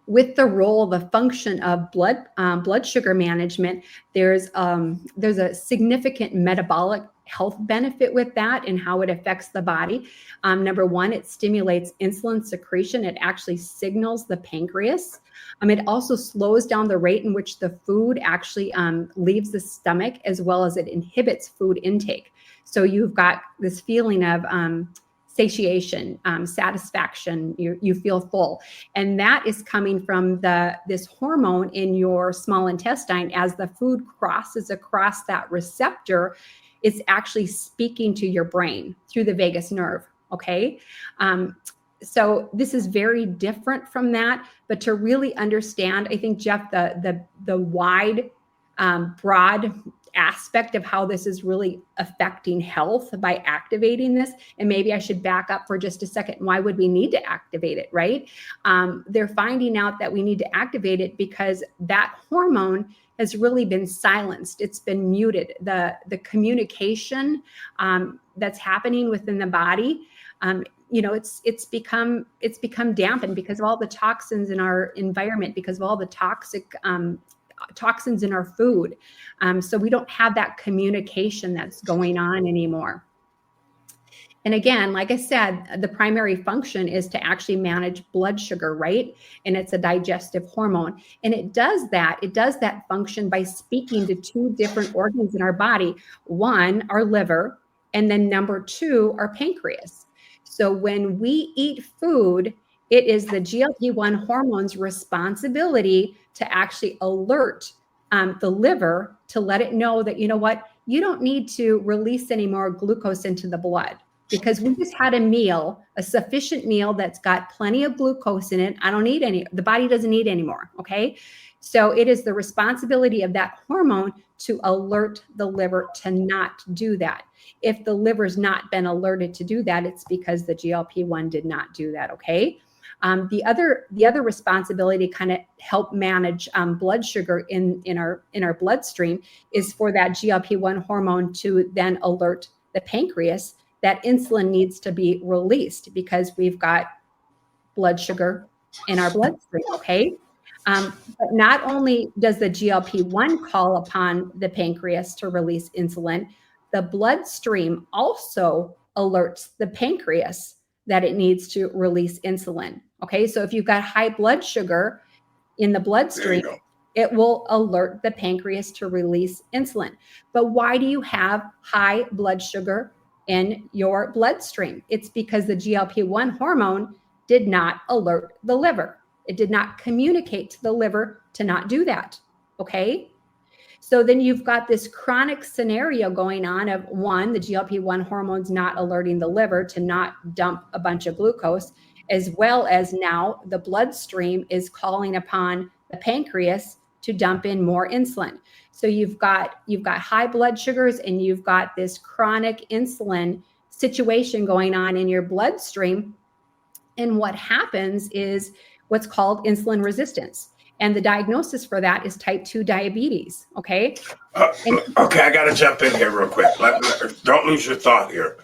S5: With the role, the function of blood sugar management, there's a significant metabolic health benefit with that and how it affects the body. Number one, it stimulates insulin secretion. It actually signals the pancreas. It also slows down the rate in which the food actually leaves the stomach, as well as it inhibits food intake. So you've got this feeling of satiation, satisfaction, you feel full. And that is coming from this hormone in your small intestine. As the food crosses across that receptor, it's actually speaking to your brain through the vagus nerve, okay? So this is very different from that, but to really understand, I think, Jeff, the wide, broad aspect of how this is really affecting health by activating this. And maybe I should back up for just a second. Why would we need to activate it, right? They're finding out that we need to activate it because that hormone has really been silenced. It's been muted. The communication that's happening within the body, it's become dampened because of all the toxins in our environment, because of all the toxins in our food. So we don't have that communication that's going on anymore. And again, like I said, the primary function is to actually manage blood sugar, right? And it's a digestive hormone. And it does that function by speaking to two different organs in our body. One, our liver, and then number two, our pancreas. So when we eat food, It is the GLP-1 hormone's responsibility to actually alert the liver to let it know that, you know what, you don't need to release any more glucose into the blood because we just had a meal, a sufficient meal that's got plenty of glucose in it. I don't need any, the body doesn't need any more, okay? So it is the responsibility of that hormone to alert the liver to not do that. If the liver's not been alerted to do that, it's because the GLP-1 did not do that, okay? The other responsibility to kind of help manage blood sugar in our bloodstream is for that GLP-1 hormone to then alert the pancreas that insulin needs to be released because we've got blood sugar in our bloodstream, okay? But not only does the GLP-1 call upon the pancreas to release insulin, the bloodstream also alerts the pancreas that it needs to release insulin. Okay, so if you've got high blood sugar in the bloodstream, it will alert the pancreas to release insulin. But why do you have high blood sugar in your bloodstream? It's because the GLP-1 hormone did not alert the liver. It did not communicate to the liver to not do that. Okay. So then you've got this chronic scenario going on of one, the GLP-1 hormones not alerting the liver to not dump a bunch of glucose, as well as now the bloodstream is calling upon the pancreas to dump in more insulin. So you've got high blood sugars and you've got this chronic insulin situation going on in your bloodstream. And what happens is what's called insulin resistance. And the diagnosis for that is type 2 diabetes, okay?
S1: Okay, I got to jump in here real quick. Don't lose your thought here.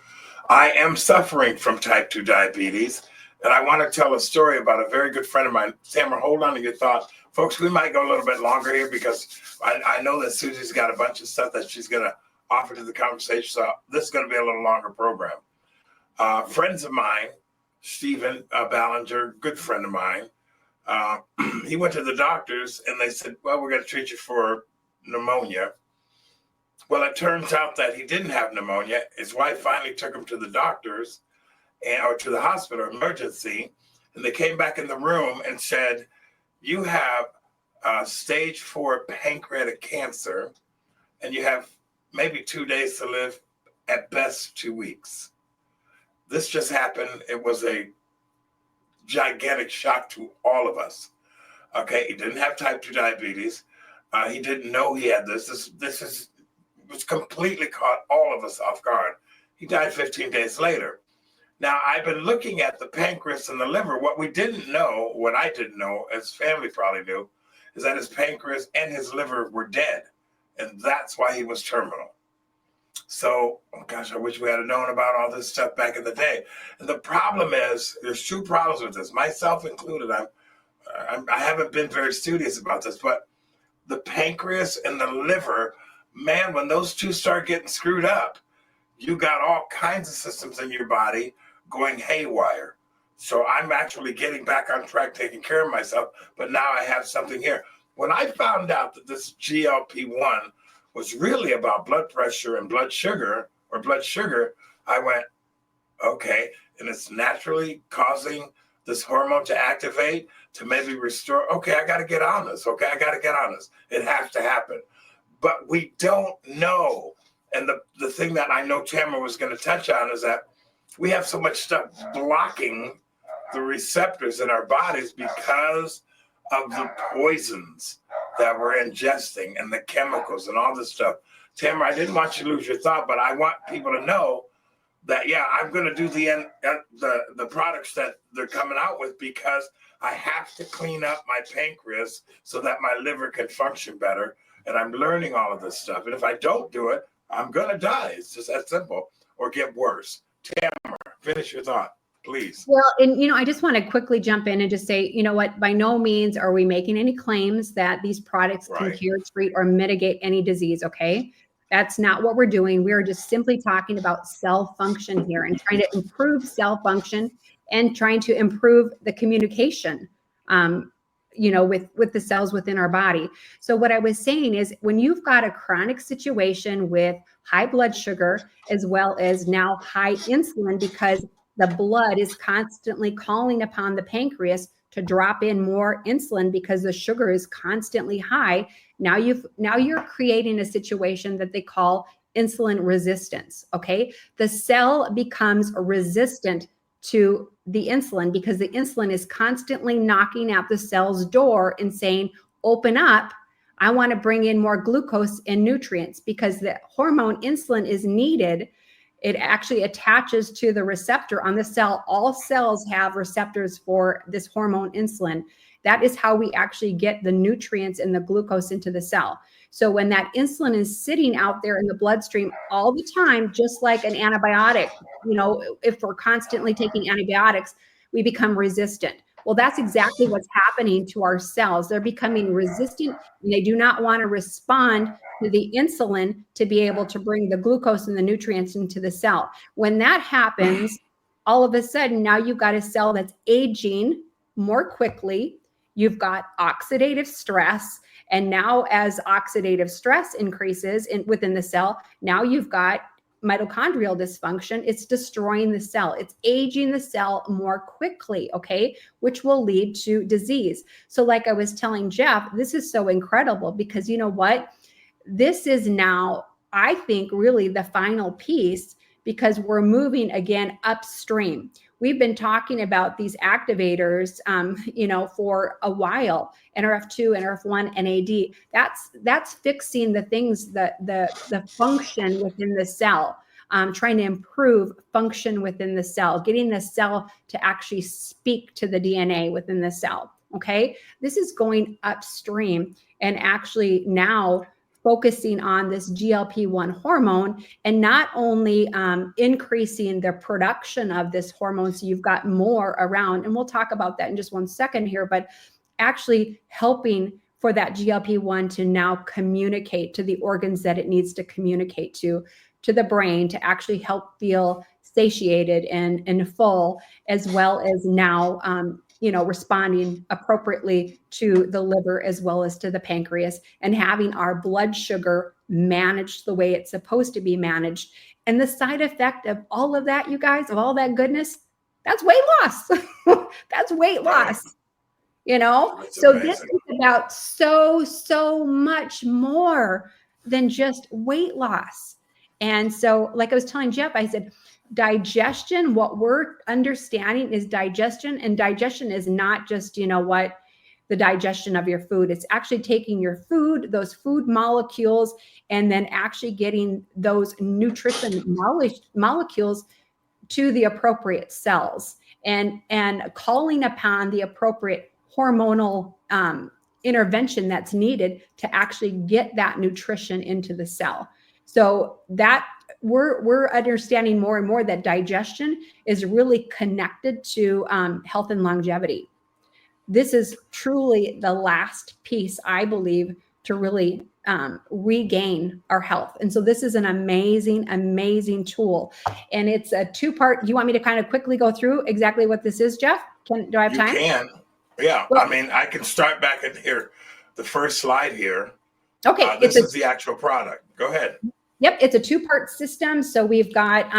S1: I am suffering from type 2 diabetes, and I want to tell a story about a very good friend of mine. Tamara, hold on to your thought. Folks, we might go a little bit longer here because I know that Susie's got a bunch of stuff that she's going to offer to the conversation, so this is going to be a little longer program. Friends of mine, Stephen Ballinger, good friend of mine, he went to the doctors and they said, well, we're going to treat you for pneumonia. Well, it turns out that he didn't have pneumonia. His wife finally took him to the doctors or to the hospital emergency, and they came back in the room and said, you have stage 4 pancreatic cancer, and you have maybe 2 days to live, at best 2 weeks. This just happened. It was a gigantic shock to all of us. Okay, he didn't have type 2 diabetes. He didn't know he had this. This was completely caught all of us off guard. He died 15 days later. Now, I've been looking at the pancreas and the liver. What we didn't know, what I didn't know, as family probably knew, is that his pancreas and his liver were dead. And that's why he was terminal. So, oh gosh, I wish we had known about all this stuff back in the day. And the problem is, there's two problems with this, myself included. I haven't been very studious about this, but the pancreas and the liver, man, when those two start getting screwed up, you got all kinds of systems in your body going haywire. So I'm actually getting back on track, taking care of myself, but now I have something here. When I found out that this GLP-1 was really about blood pressure and blood sugar, I went, okay, and it's naturally causing this hormone to activate, to maybe restore. Okay, I got to get on this. It has to happen. But we don't know. And the thing that I know Tamara was going to touch on is that we have so much stuff blocking the receptors in our bodies because of the poisons that we're ingesting and the chemicals and all this stuff. Tamara, I didn't want you to lose your thought, but I want people to know that, yeah, I'm going to do the products that they're coming out with because I have to clean up my pancreas so that my liver can function better. And I'm learning all of this stuff. And if I don't do it, I'm going to die. It's just that simple, or get worse. Tamara, finish your thought, please.
S5: Well, and, I just want to quickly jump in and just say, you know what, by no means are we making any claims that these products can cure, treat, or mitigate any disease, okay? That's not what we're doing. We are just simply talking about cell function here and trying to improve cell function and trying to improve the communication, with the cells within our body. So what I was saying is when you've got a chronic situation with high blood sugar, as well as now high insulin, because the blood is constantly calling upon the pancreas to drop in more insulin because the sugar is constantly high. Now you're creating a situation that they call insulin resistance. Okay. The cell becomes resistant to the insulin because the insulin is constantly knocking at the cell's door and saying, open up. I want to bring in more glucose and nutrients, because the hormone insulin is needed. It actually attaches to the receptor on the cell. All cells have receptors for this hormone insulin. That is how we actually get the nutrients and the glucose into the cell. So when that insulin is sitting out there in the bloodstream all the time, just like an antibiotic, if we're constantly taking antibiotics, we become resistant. Well, that's exactly what's happening to our cells. They're becoming resistant, and they do not want to respond to the insulin to be able to bring the glucose and the nutrients into the cell. When that happens, all of a sudden, now you've got a cell that's aging more quickly. You've got oxidative stress. And now as oxidative stress increases within the cell, now you've got mitochondrial dysfunction. It's destroying the cell. It's aging the cell more quickly, okay, which will lead to disease. So like I was telling Jeff, this is so incredible, because you know what? This is now, I think, really the final piece, because we're moving again upstream. We've been talking about these activators, for a while. NRF2, NRF1, NAD. That's fixing the things that the function within the cell, trying to improve function within the cell, getting the cell to actually speak to the DNA within the cell. Okay, this is going upstream and actually now focusing on this GLP-1 hormone, and not only increasing the production of this hormone, so you've got more around, and we'll talk about that in just one second here, but actually helping for that GLP-1 to now communicate to the organs that it needs to communicate to the brain, to actually help feel satiated and full, as well as now responding appropriately to the liver as well as to the pancreas, and having our blood sugar managed the way it's supposed to be managed. And the side effect of all of that, you guys, of all that goodness, that's weight loss. That's weight loss,
S1: That's
S5: So
S1: amazing.
S5: this is about so much more than just weight loss. And so, like I was telling Jeff, I said, digestion, what we're understanding is digestion, and digestion is not just, the digestion of your food. It's actually taking your food, those food molecules, and then actually getting those nutrition molecules to the appropriate cells, and calling upon the appropriate hormonal intervention that's needed to actually get that nutrition into the cell. So that we're understanding more and more that digestion is really connected to health and longevity. This is truly the last piece, I believe, to really regain our health. And so this is an amazing, amazing tool. And it's a two-part. Do you want me to kind of quickly go through exactly what this is, Jeff? Do I have time?
S1: You can. Yeah.
S5: Well,
S1: I mean, I can start back in here. The first slide here.
S5: Okay.
S1: This is the actual product. Go ahead.
S5: Yep. It's a two-part system. So we've got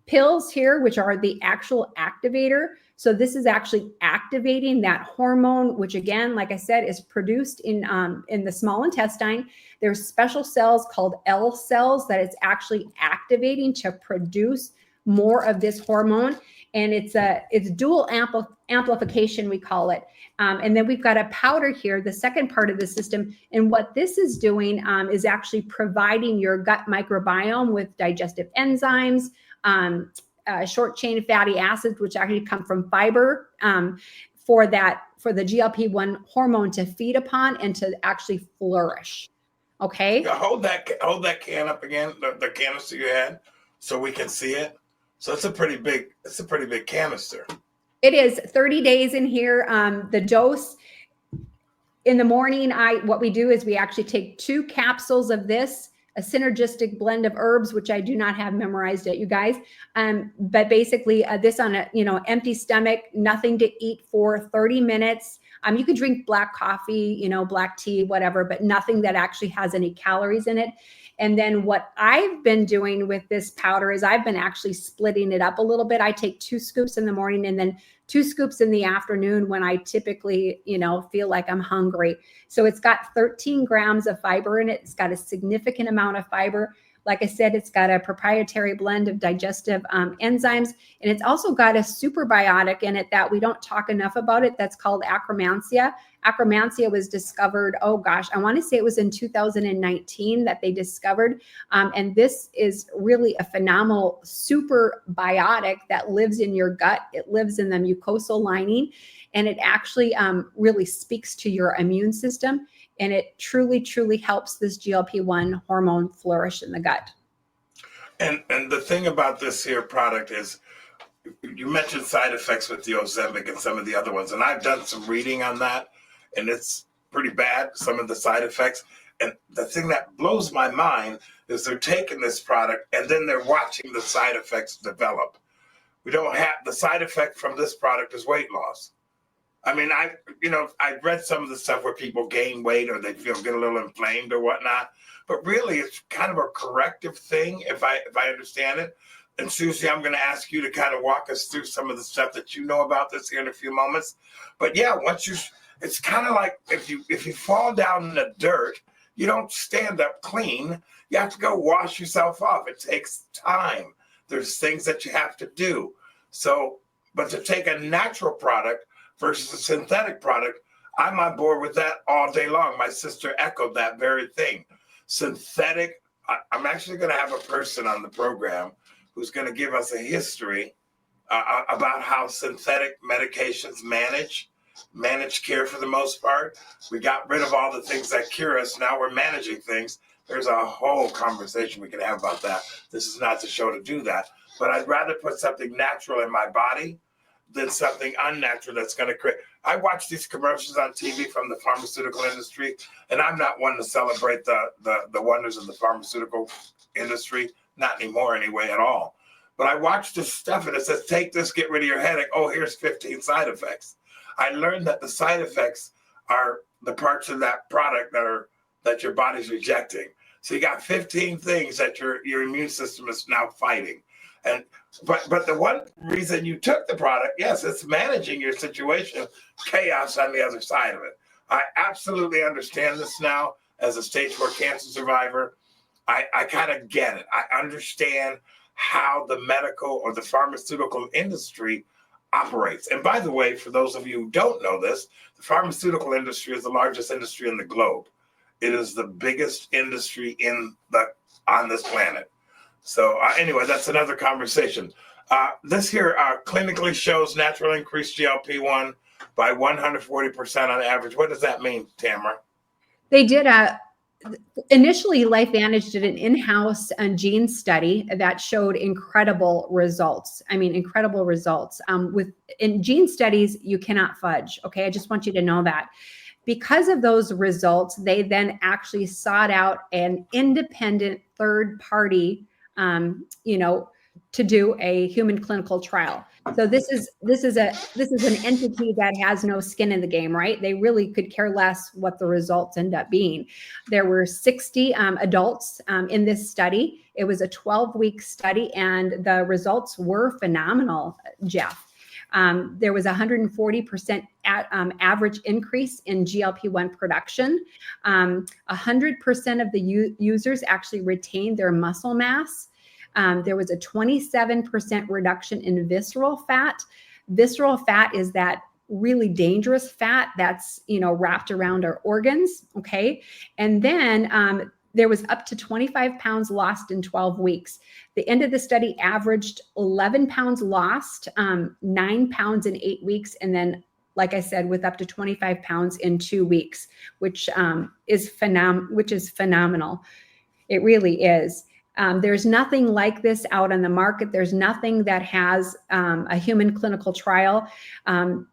S5: pills here, which are the actual activator. So this is actually activating that hormone, which again, like I said, is produced in the small intestine. There's special cells called L cells that it's actually activating to produce more of this hormone. And it's dual amplification, we call it. And then we've got a powder here, the second part of the system. And what this is doing is actually providing your gut microbiome with digestive enzymes, short chain fatty acids, which actually come from fiber, for the GLP-1 hormone to feed upon and to actually flourish. Okay.
S1: Yeah, hold that can up again, the canister you had, so we can see it. So it's a pretty big canister.
S5: It is 30 days in here. The dose in the morning, what we do is we actually take 2 capsules of this, a synergistic blend of herbs, which I do not have memorized yet, you guys. But basically this on a empty stomach, nothing to eat for 30 minutes. You could drink black coffee, black tea, whatever, but nothing that actually has any calories in it. And then what I've been doing with this powder is I've been actually splitting it up a little bit. I take 2 scoops in the morning and then 2 scoops in the afternoon when I typically, feel like I'm hungry. So it's got 13 grams of fiber in it. It's got a significant amount of fiber. Like I said, it's got a proprietary blend of digestive enzymes, and it's also got a superbiotic in it that we don't talk enough about it. That's called Akkermansia. Akkermansia was discovered, I want to say it was in 2019 that they discovered. And this is really a phenomenal superbiotic that lives in your gut. It lives in the mucosal lining, and it actually really speaks to your immune system. And it truly, truly helps this GLP-1 hormone flourish in the gut.
S1: And the thing about this here product is, you mentioned side effects with the Ozempic and some of the other ones, and I've done some reading on that, and it's pretty bad, some of the side effects. And the thing that blows my mind is they're taking this product and then they're watching the side effects develop. We don't have the side effect from this product is weight loss. I mean, I've read some of the stuff where people gain weight or they get a little inflamed or whatnot, but really it's kind of a corrective thing if I understand it. And Susie, I'm going to ask you to kind of walk us through some of the stuff that you know about this here in a few moments. But yeah, it's kind of like if you fall down in the dirt, you don't stand up clean. You have to go wash yourself off. It takes time. There's things that you have to do. So, but to take a natural product versus a synthetic product, I'm on board with that all day long. My sister echoed that very thing. Synthetic, I'm actually going to have a person on the program who's going to give us a history about how synthetic medications manage care for the most part. We got rid of all the things that cure us. Now we're managing things. There's a whole conversation we can have about that. This is not the show to do that. But I'd rather put something natural in my body than something unnatural that's going to create. I watch these commercials on TV from the pharmaceutical industry, and I'm not one to celebrate the wonders of the pharmaceutical industry, not anymore anyway at all. But I watch this stuff and it says, take this, get rid of your headache. Oh, here's 15 side effects. I learned that the side effects are the parts of that product that your body's rejecting. So you got 15 things that your immune system is now fighting. And but the one reason you took the product, yes, it's managing your situation, chaos on the other side of it. I absolutely understand this now as a stage 4 cancer survivor. I kind of get it. I understand how the medical or the pharmaceutical industry operates. And by the way, for those of you who don't know this, the pharmaceutical industry is the largest industry in the globe. It is the biggest industry on this planet. So anyway, that's another conversation. This here clinically shows natural increased GLP-1 by 140% on average. What does that mean, Tamara?
S5: They did initially LifeVantage did an in-house gene study that showed incredible results. I mean, incredible results. In gene studies, you cannot fudge. Okay, I just want you to know that. Because of those results, they then actually sought out an independent third party to do a human clinical trial. So this is an entity that has no skin in the game, right? They really could care less what the results end up being. There were 60 adults in this study. It was a 12-week study, and the results were phenomenal, Jeff. There was 140% average increase in GLP-1 production. 100% of the users actually retained their muscle mass. There was a 27% reduction in visceral fat. Visceral fat is that really dangerous fat that's, wrapped around our organs. Okay. And then there was up to 25 pounds lost in 12 weeks. The end of the study averaged 11 pounds lost, 9 pounds in 8 weeks. And then, like I said, with up to 25 pounds in 2 weeks, which is phenomenal. It really is. There's nothing like this out on the market. There's nothing that has a human clinical trial.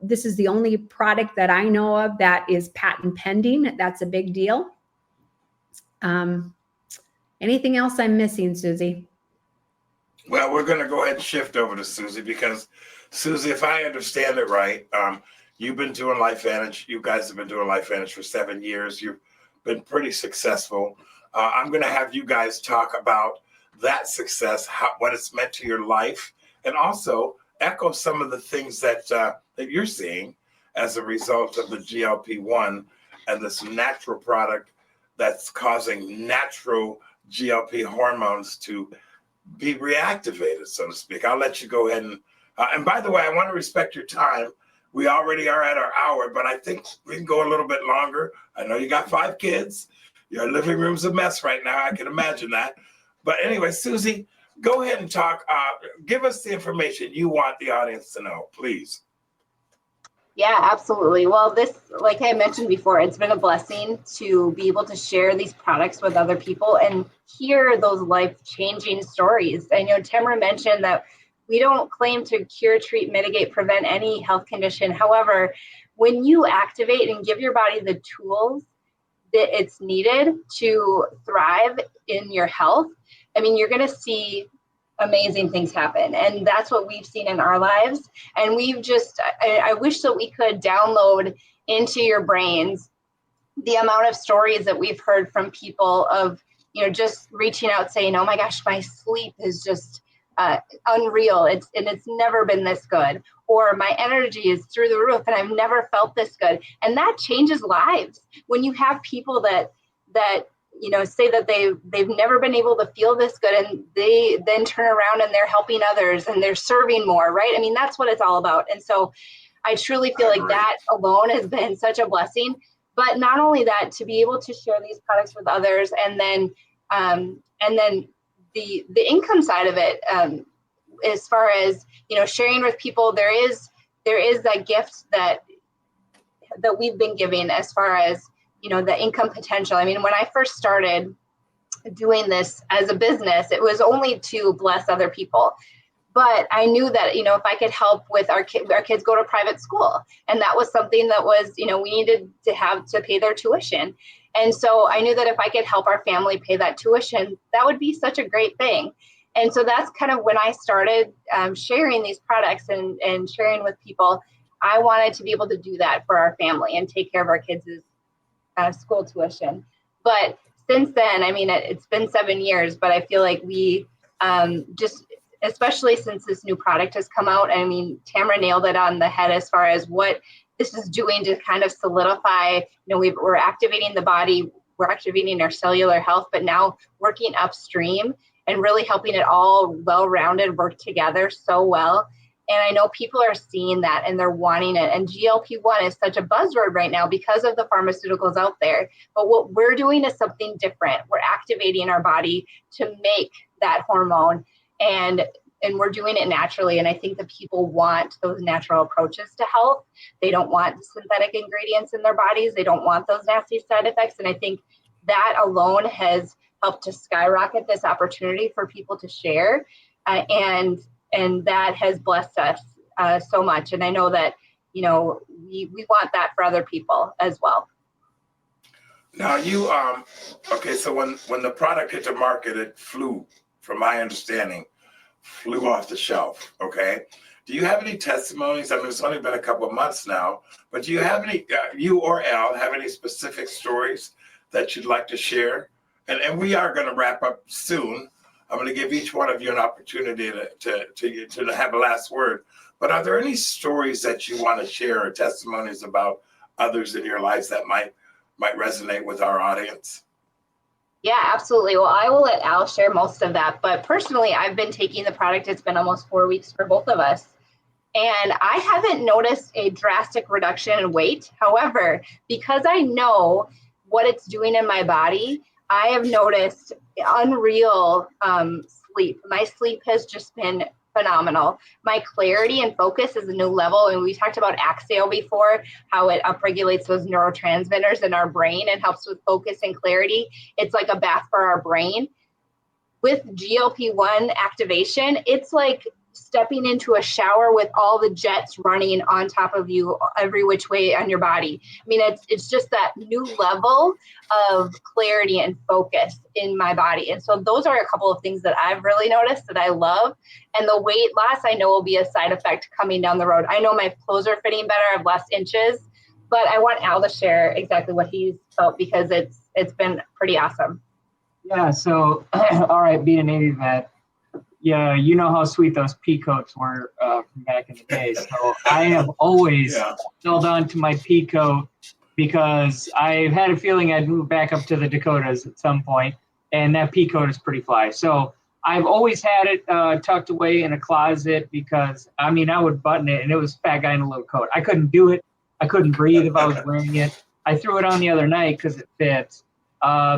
S5: This is the only product that I know of that is patent pending. That's a big deal. Anything else I'm missing, Susie?
S1: Well, we're going to go ahead and shift over to Susie because, Susie, if I understand it right, You've been doing LifeVantage. You guys have been doing LifeVantage for 7 years. You've been pretty successful. I'm going to have you guys talk about that success, what it's meant to your life, and also echo some of the things that that you're seeing as a result of the GLP-1 and this natural product that's causing natural GLP hormones to be reactivated, so to speak. I'll let you go ahead and by the way, I want to respect your time. We already are at our hour, but I think we can go a little bit longer. I know you got 5 kids. Your living room's a mess right now. I can imagine that. But anyway, Susie, go ahead and talk. Give us the information you want the audience to know, please.
S2: Yeah, absolutely. Well, this, like I mentioned before, it's been a blessing to be able to share these products with other people and hear those life-changing stories. I know Tamara mentioned that we don't claim to cure, treat, mitigate, prevent any health condition. However, when you activate and give your body the tools that it's needed to thrive in your health, I mean, you're going to see amazing things happen. And that's what we've seen in our lives. And we've just, I wish that we could download into your brains the amount of stories that we've heard from people of, you know, just reaching out saying, oh my gosh, my sleep is just unreal. It's never been this good. Or my energy is through the roof and I've never felt this good. And that changes lives. When you have people that you know, say that they've never been able to feel this good, and they then turn around and they're helping others and they're serving more, right? I mean, that's what it's all about. And so I truly feel like that alone has been such a blessing. But not only that, to be able to share these products with others, and then the income side of it, as far as, you know, sharing with people, there is that gift that we've been giving as far as, you know, the income potential. I mean, when I first started doing this as a business, it was only to bless other people. But I knew that, you know, if I could help with our kids go to private school, and that was something that was, you know, we needed to have to pay their tuition. And so I knew that if I could help our family pay that tuition, that would be such a great thing. And so that's kind of when I started sharing these products and sharing with people. I wanted to be able to do that for our family and take care of our kids' school tuition. But since then, I mean, it's been 7 years, but I feel like we just, especially since this new product has come out, I mean, Tamara nailed it on the head as far as what this is doing to kind of solidify, you know, we're activating the body, we're activating our cellular health, but now working upstream and really helping it all well-rounded work together so well. And I know people are seeing that and they're wanting it. And GLP-1 is such a buzzword right now because of the pharmaceuticals out there. But what we're doing is something different. We're activating our body to make that hormone, and we're doing it naturally. And I think that people want those natural approaches to health. They don't want synthetic ingredients in their bodies. They don't want those nasty side effects. And I think that alone has helped to skyrocket this opportunity for people to share. And that has blessed us so much. And I know that, you know, we want that for other people as well.
S1: Now you, okay, so when the product hit the market, it flew, from my understanding, flew off the shelf, okay? Do you have any testimonies? I mean, it's only been a couple of months now, but do you have any, you or Al, have any specific stories that you'd like to share? And we are going to wrap up soon. I'm going to give each one of you an opportunity to have a last word. But are there any stories that you want to share or testimonies about others in your lives that might resonate with our audience?
S2: Yeah, absolutely. Well, I will let Al share most of that. But personally, I've been taking the product. It's been almost 4 weeks for both of us. And I haven't noticed a drastic reduction in weight. However, because I know what it's doing in my body, I have noticed unreal sleep. My sleep has just been phenomenal. My clarity and focus is a new level. And we talked about Axio before, how it upregulates those neurotransmitters in our brain and helps with focus and clarity. It's like a bath for our brain. With GLP-1 activation, it's like stepping into a shower with all the jets running on top of you every which way on your body. I mean, it's just that new level of clarity and focus in my body. And so those are a couple of things that I've really noticed that I love. And the weight loss, I know, will be a side effect coming down the road. I know my clothes are fitting better, I have less inches, but I want Al to share exactly what he's felt, because it's been pretty awesome.
S3: Yeah. So, all right, being a Navy vet, yeah, you know how sweet those pea coats were from back in the day. So I have always held on to my pea coat because I had a feeling I'd move back up to the Dakotas at some point, and that pea coat is pretty fly. So I've always had it tucked away in a closet because, I mean, I would button it, and it was fat guy in a little coat. I couldn't do it. I couldn't breathe if I was wearing it. I threw it on the other night because it fits.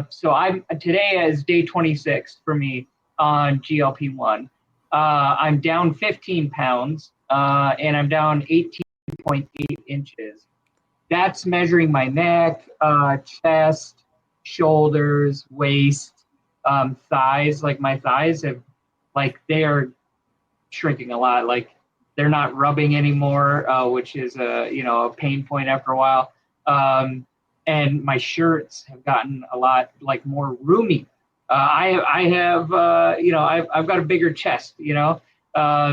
S3: So today is day 26 for me on GLP-1. I'm down 15 pounds, and I'm down 18.8 inches. That's measuring my neck, chest, shoulders, waist, thighs. Like my thighs they are shrinking a lot. Like they're not rubbing anymore, which is a pain point after a while. And my shirts have gotten a lot more roomy. I have I've got a bigger chest,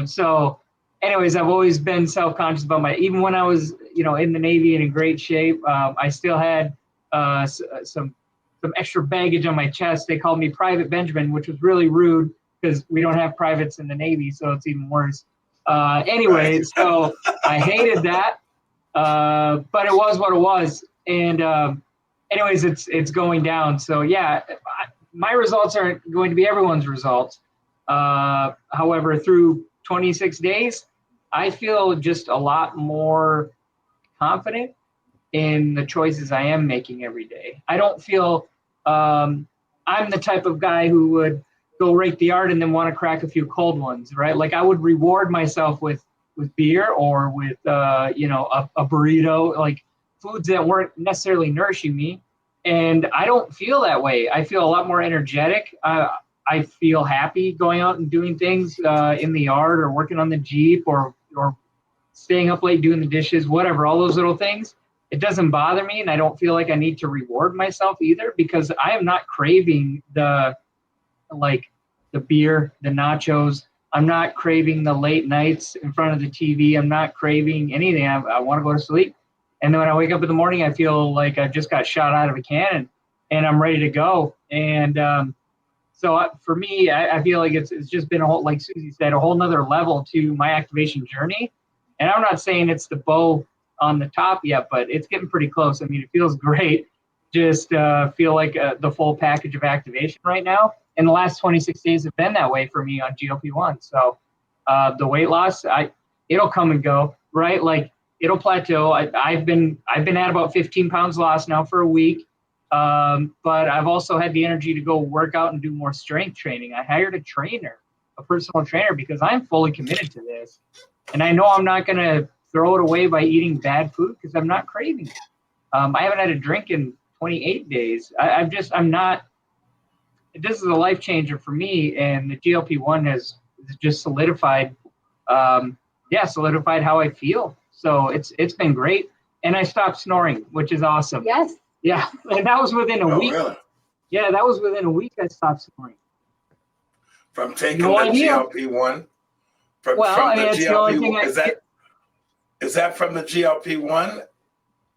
S3: so anyways, I've always been self-conscious about even when I was in the Navy and in great shape, I still had some extra baggage on my chest. They called me Private Benjamin, which was really rude because we don't have privates in the Navy, so it's even worse. Anyway, so I hated that, but it was what it was. And anyways, it's going down. So yeah, my results aren't going to be everyone's results. However, through 26 days, I feel just a lot more confident in the choices I am making every day. I don't feel I'm the type of guy who would go rake the yard and then want to crack a few cold ones, right? Like I would reward myself with beer or with a burrito, like foods that weren't necessarily nourishing me. And I don't feel that way. I feel a lot more energetic. I feel happy going out and doing things in the yard or working on the Jeep or staying up late doing the dishes, whatever, all those little things. It doesn't bother me, and I don't feel like I need to reward myself either because I am not craving the beer, the nachos. I'm not craving the late nights in front of the TV. I'm not craving anything. I want to go to sleep. And then when I wake up in the morning, I feel like I just got shot out of a cannon and I'm ready to go. And so for me, I feel like it's just been a whole, like Susie said, a whole nother level to my activation journey. And I'm not saying it's the bow on the top yet, but it's getting pretty close. I mean, it feels great. Just feel like the full package of activation right now. And the last 26 days have been that way for me on GLP-1. So the weight loss, it'll come and go, right? Like it'll plateau. I've been at about 15 pounds lost now for a week. But I've also had the energy to go work out and do more strength training. I hired a personal trainer, because I'm fully committed to this. And I know I'm not going to throw it away by eating bad food because I'm not craving it. I haven't had a drink in 28 days. I'm not, this is a life changer for me. And the GLP-1 has just solidified how I feel. So it's been great. And I stopped snoring, which is awesome.
S2: Yes.
S3: Yeah. And that was within a week.
S1: Really?
S3: Yeah, that was within a week I stopped snoring.
S1: From taking the GLP-1? Is that from the GLP-1?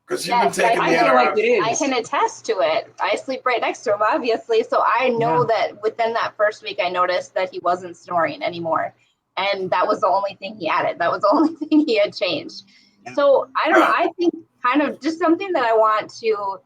S1: Because you've been taking the NRI.
S2: I can attest to it. I sleep right next to him, obviously. So I know that within that first week, I noticed that he wasn't snoring anymore. And that was the only thing he added. That was the only thing he had changed. Yeah. So I don't know. I think kind of just something that I want to,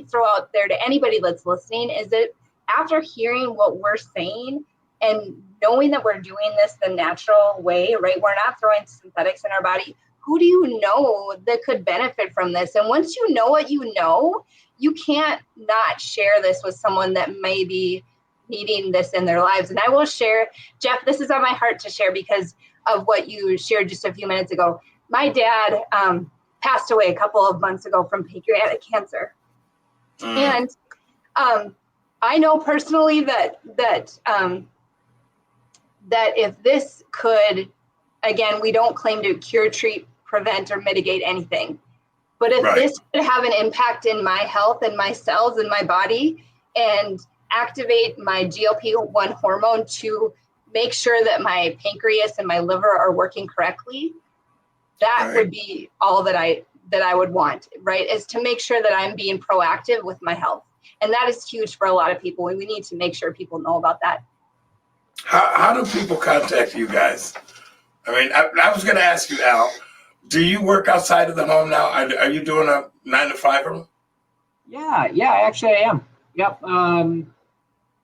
S2: throw out there to anybody that's listening is that after hearing what we're saying and knowing that we're doing this the natural way, right? We're not throwing synthetics in our body. Who do you know that could benefit from this? And once you know what you know, you can't not share this with someone that may be needing this in their lives. And I will share, Jeff, this is on my heart to share because of what you shared just a few minutes ago. My dad passed away a couple of months ago from pancreatic cancer. And I know personally that if this could again, we don't claim to cure, treat, prevent, or mitigate anything. But if
S1: Right.
S2: this could have an impact in my health and my cells in my body and activate my GLP-1 hormone to make sure that my pancreas and my liver are working correctly, that
S1: Right.
S2: would be all that I would want, right? Is to make sure that I'm being proactive with my health. And that is huge for a lot of people. And we need to make sure people know about that.
S1: How do people contact you guys? I mean, I was going to ask you, Al, do you work outside of the home now? Are you doing a 9 to 5?
S3: Yeah, actually I am. Yep.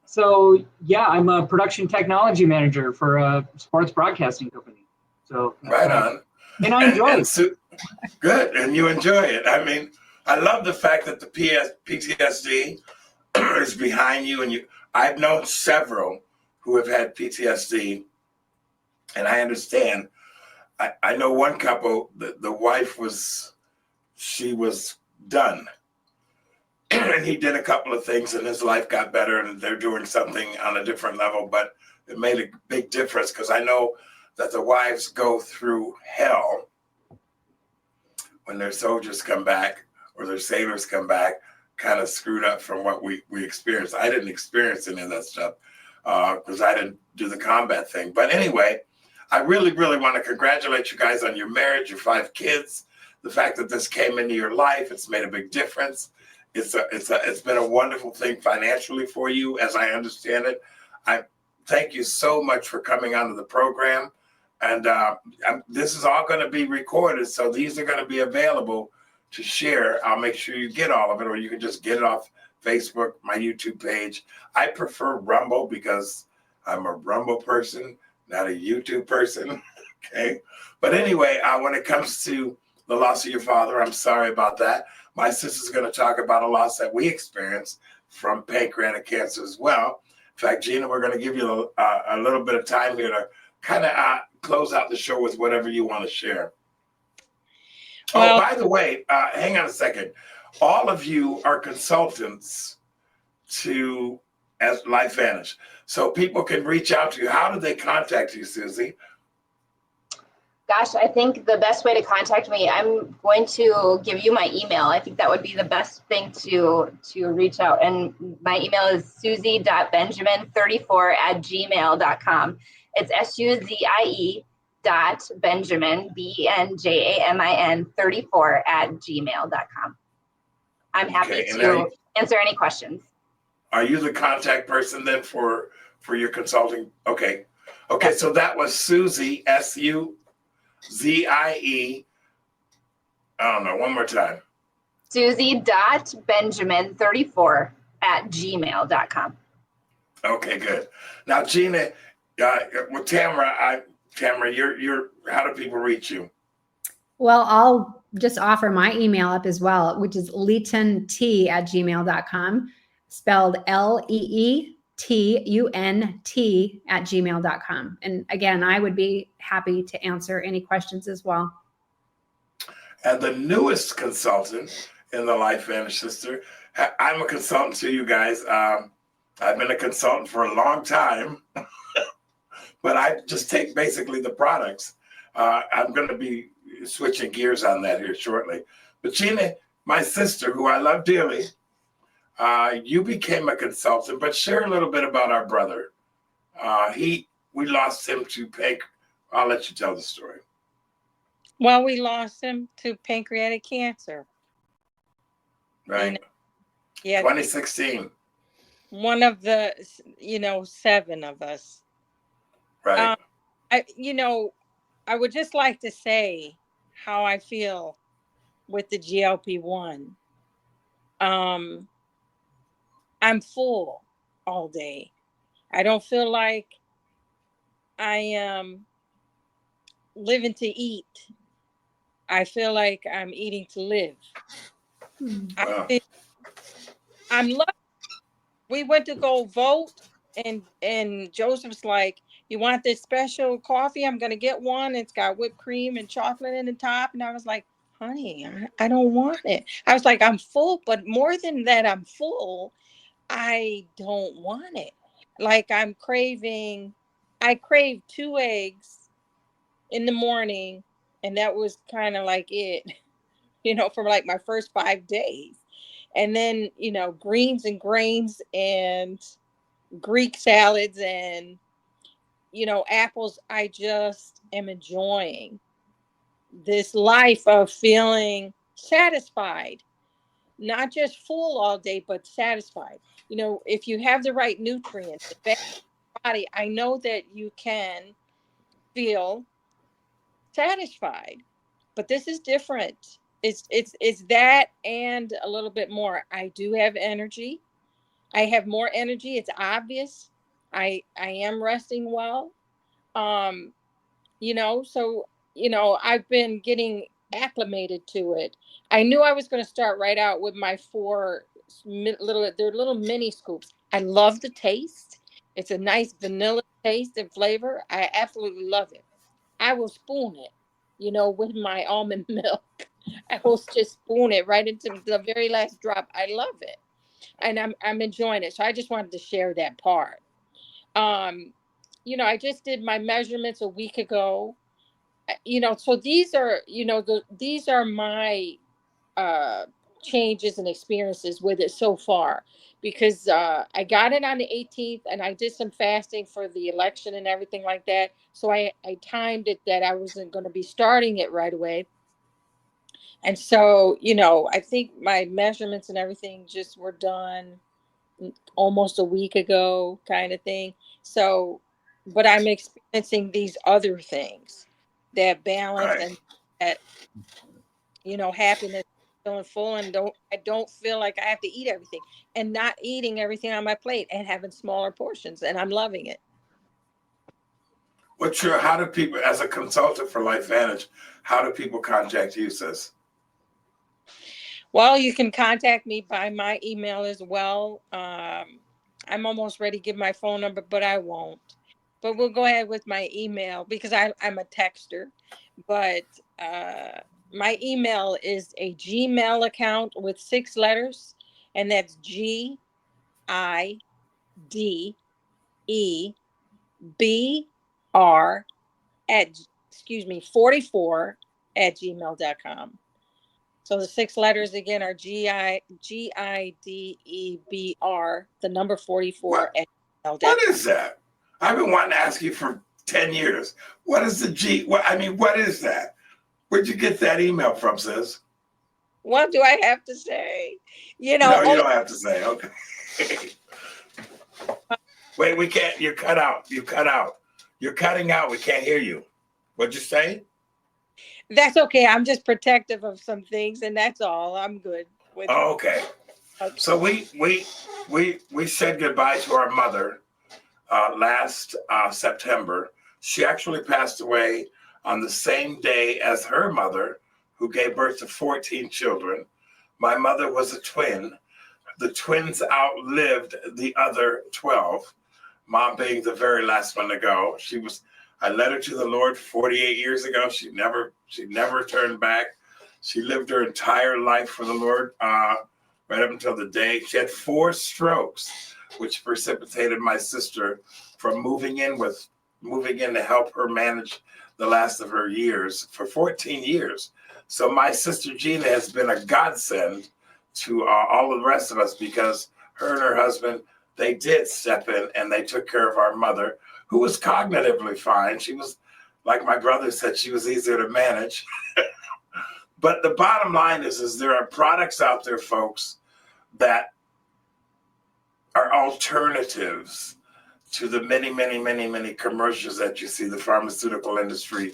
S3: So yeah, I'm a production technology manager for a sports broadcasting company. So
S1: Right on.
S3: and I enjoy it.
S1: Good, and you enjoy it. I mean, I love the fact that the PTSD is behind you, and I've known several who have had PTSD, and I understand. I know one couple, the wife was done. And he did a couple of things and his life got better and they're doing something on a different level, but it made a big difference because I know that the wives go through hell when their soldiers come back or their sailors come back, kind of screwed up from what we experienced. I didn't experience any of that stuff because I didn't do the combat thing. But anyway, I really, really want to congratulate you guys on your marriage, your 5 kids, the fact that this came into your life. It's made a big difference. It's been a wonderful thing financially for you, as I understand it. I thank you so much for coming onto the program. And this is all going to be recorded, so these are going to be available to share. I'll make sure you get all of it, or you can just get it off Facebook, my YouTube page. I prefer Rumble because I'm a Rumble person, not a YouTube person. Okay. But anyway, when it comes to the loss of your father, I'm sorry about that. My sister's going to talk about a loss that we experienced from pancreatic cancer as well. In fact, Gina, we're going to give you a little bit of time here to kind of close out the show with whatever you want to share.
S4: Well,
S1: by the way, hang on a second. All of you are consultants as LifeVantage. So people can reach out to you. How do they contact you, Susie?
S2: Gosh, I think the best way to contact me, I'm going to give you my email. I think that would be the best thing to reach out. And my email is suzie.benjamin34@gmail.com. It's SUZIE.Benjamin, BENJAMIN 34@gmail.com. I'm happy to answer any questions.
S1: Are you the contact person then for your consulting? Okay. So that was Suzie, SUZIE. I don't know. One more time.
S2: Suzie.Benjamin34@gmail.com.
S1: Okay, good. Now, Gina, with Tamara, you're. How do people reach you?
S5: Well, I'll just offer my email up as well, which is leetunt@gmail.com, spelled LEETUNT@gmail.com. And again, I would be happy to answer any questions as well.
S1: And the newest consultant in the LifeVantage sister, I'm a consultant to you guys. I've been a consultant for a long time, but I just take basically the products. I'm going to be switching gears on that here shortly. But Gina, my sister, who I love dearly, you became a consultant, but share a little bit about our brother. We lost him to I'll let you tell the story.
S4: Well, we lost him to pancreatic cancer.
S1: Right.
S4: Yeah.
S1: 2016.
S4: One of the, 7 of us.
S1: Right.
S4: I would just like to say how I feel with the GLP-1. I'm full all day. I don't feel like I am living to eat. I feel like I'm eating to live.
S1: Wow.
S4: I'm lucky. We went to go vote, and Joseph's like, "You want this special coffee? I'm gonna get one. It's got whipped cream and chocolate in the top." And I was like, "Honey, I don't want it." I was like, "I'm full, but more than that, I'm full. I don't want it. Like I crave 2 eggs in the morning, and that was kind of like it, for like my first 5 days. And then, greens and grains and Greek salads and, apples. I just am enjoying this life of feeling satisfied, not just full all day, but satisfied. If you have the right nutrients, the body, I know that you can feel satisfied. But this is different. It's that and a little bit more. I do have energy. I have more energy. It's obvious. I am resting well. Um, so I've been getting acclimated to it. I knew I was going to start right out with my they're little mini scoops. I love the taste. It's a nice vanilla taste and flavor. I absolutely love it. I will spoon it, with my almond milk. I will just spoon it right into the very last drop. I love it, and I'm enjoying it. So I just wanted to share that part. I just did my measurements a week ago. So these are, these are my uh changes and experiences with it so far, because I got it on the 18th, and I did some fasting for the election and everything like that. So I timed it that I wasn't going to be starting it right away. And so, I think my measurements and everything just were done almost a week ago, kind of thing. So, but I'm experiencing these other things, that balance
S1: Right.
S4: and that, happiness, feeling full, and I don't feel like I have to eat everything, and not eating everything on my plate, and having smaller portions, and I'm loving it.
S1: How do people, as a consultant for LifeVantage, how do people contact you, sis?
S4: Well, you can contact me by my email as well. I'm almost ready to give my phone number, but I won't. But we'll go ahead with my email, because I'm a texter. But my email is a Gmail account with 6 letters, and that's GIDEBR at 44 at gmail.com. So the 6 letters again are GIDEBR, the number 44 at gmail.com.
S1: What is that? I've been wanting to ask you for 10 years. What is the G? What is that? Where'd you get that email from, sis?
S4: What do I have to say?
S1: No, you don't have to say. Okay. Wait, we can't. You cut out. You cut out. You're cutting out. We can't hear you. What'd you say?
S4: That's okay. I'm just protective of some things, and that's all. I'm good with
S1: Oh, okay. So we said goodbye to our mother last September. She actually passed away on the same day as her mother, who gave birth to 14 children. My mother was a twin. The twins outlived the other 12, mom being the very last one to go. I led her to the Lord 48 years ago. She never turned back. She lived her entire life for the Lord, right up until the day. She had 4 strokes, which precipitated my sister from moving in to help her manage the last of her years for 14 years. So my sister Gina has been a godsend to all the rest of us, because her and her husband, they did step in and they took care of our mother, who was cognitively fine. She was, like my brother said, she was easier to manage. But the bottom line is there are products out there, folks, that are alternatives to the many commercials that you see the pharmaceutical industry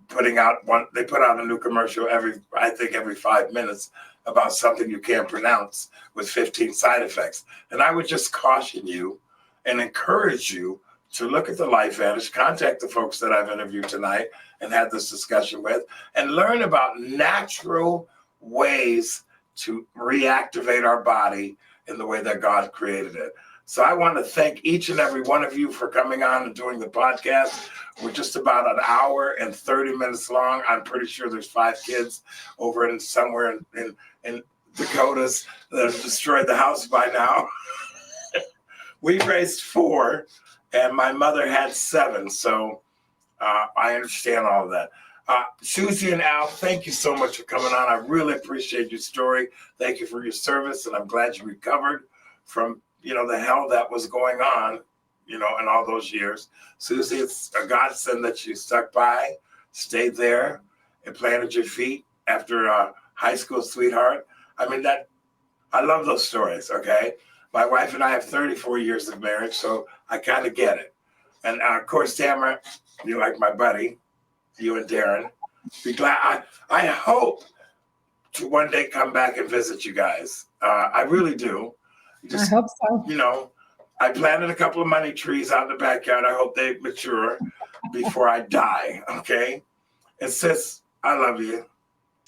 S1: putting out. They put out a new commercial every 5 minutes about something you can't pronounce with 15 side effects. And I would just caution you and encourage you to look at the LifeVantage, contact the folks that I've interviewed tonight and had this discussion with, and learn about natural ways to reactivate our body in the way that God created it. So I want to thank each and every one of you for coming on and doing the podcast. We're just about an hour and 30 minutes long. I'm pretty sure there's 5 kids over in somewhere in Dakotas that have destroyed the house by now. We raised 4, and my mother had 7. So I understand all of that. Susie and Al, thank you so much for coming on. I really appreciate your story. Thank you for your service, and I'm glad you recovered from, the hell that was going on, in all those years. Susie, it's a godsend that you stuck by, stayed there, and planted your feet after a high school sweetheart. I mean, I love those stories, okay? My wife and I have 34 years of marriage, so I kind of get it. And of course, Tamara, you're like my buddy, you and Darren. Be glad. I hope to one day come back and visit you guys. I really do.
S5: I hope so.
S1: I planted a couple of money trees out in the backyard. I hope they mature before I die, okay? And sis, I love you.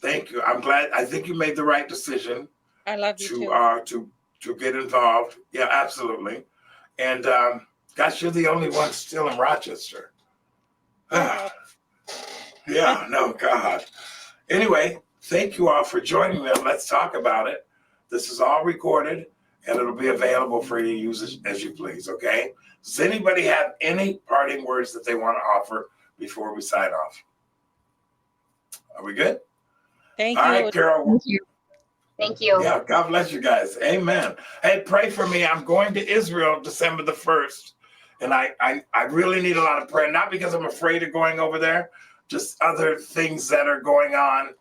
S1: Thank you. I'm glad. I think you made the right decision.
S4: I love you too.
S1: To get involved. Yeah, absolutely. And gosh, you're the only one still in Rochester. Yeah, no, God. Anyway, thank you all for joining me. Let's talk about it. This is all recorded, and it'll be available for you to use as you please, okay? Does anybody have any parting words that they want to offer before we sign off? Are we good?
S4: Thank
S1: all
S4: you.
S1: All right, Carol.
S5: Thank you.
S2: Thank you.
S1: Yeah, God bless you guys. Amen. Hey, pray for me. I'm going to Israel December the 1st, and I really need a lot of prayer, not because I'm afraid of going over there, just other things that are going on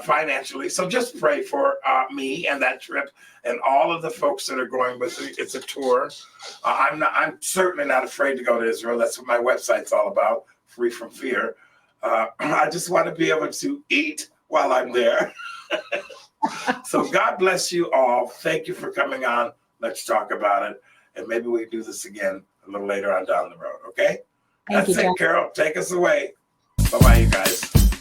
S1: financially. So just pray for me and that trip and all of the folks that are going with me. It's a tour. I'm certainly not afraid to go to Israel. That's what my website's all about, Free from Fear. I just want to be able to eat while I'm there. So God bless you all. Thank you for coming on. Let's talk about it. And maybe we can do this again a little later on down the road, okay?
S5: Thank
S1: That's
S5: you,
S1: it, Carol. Take us away. Bye-bye, you guys.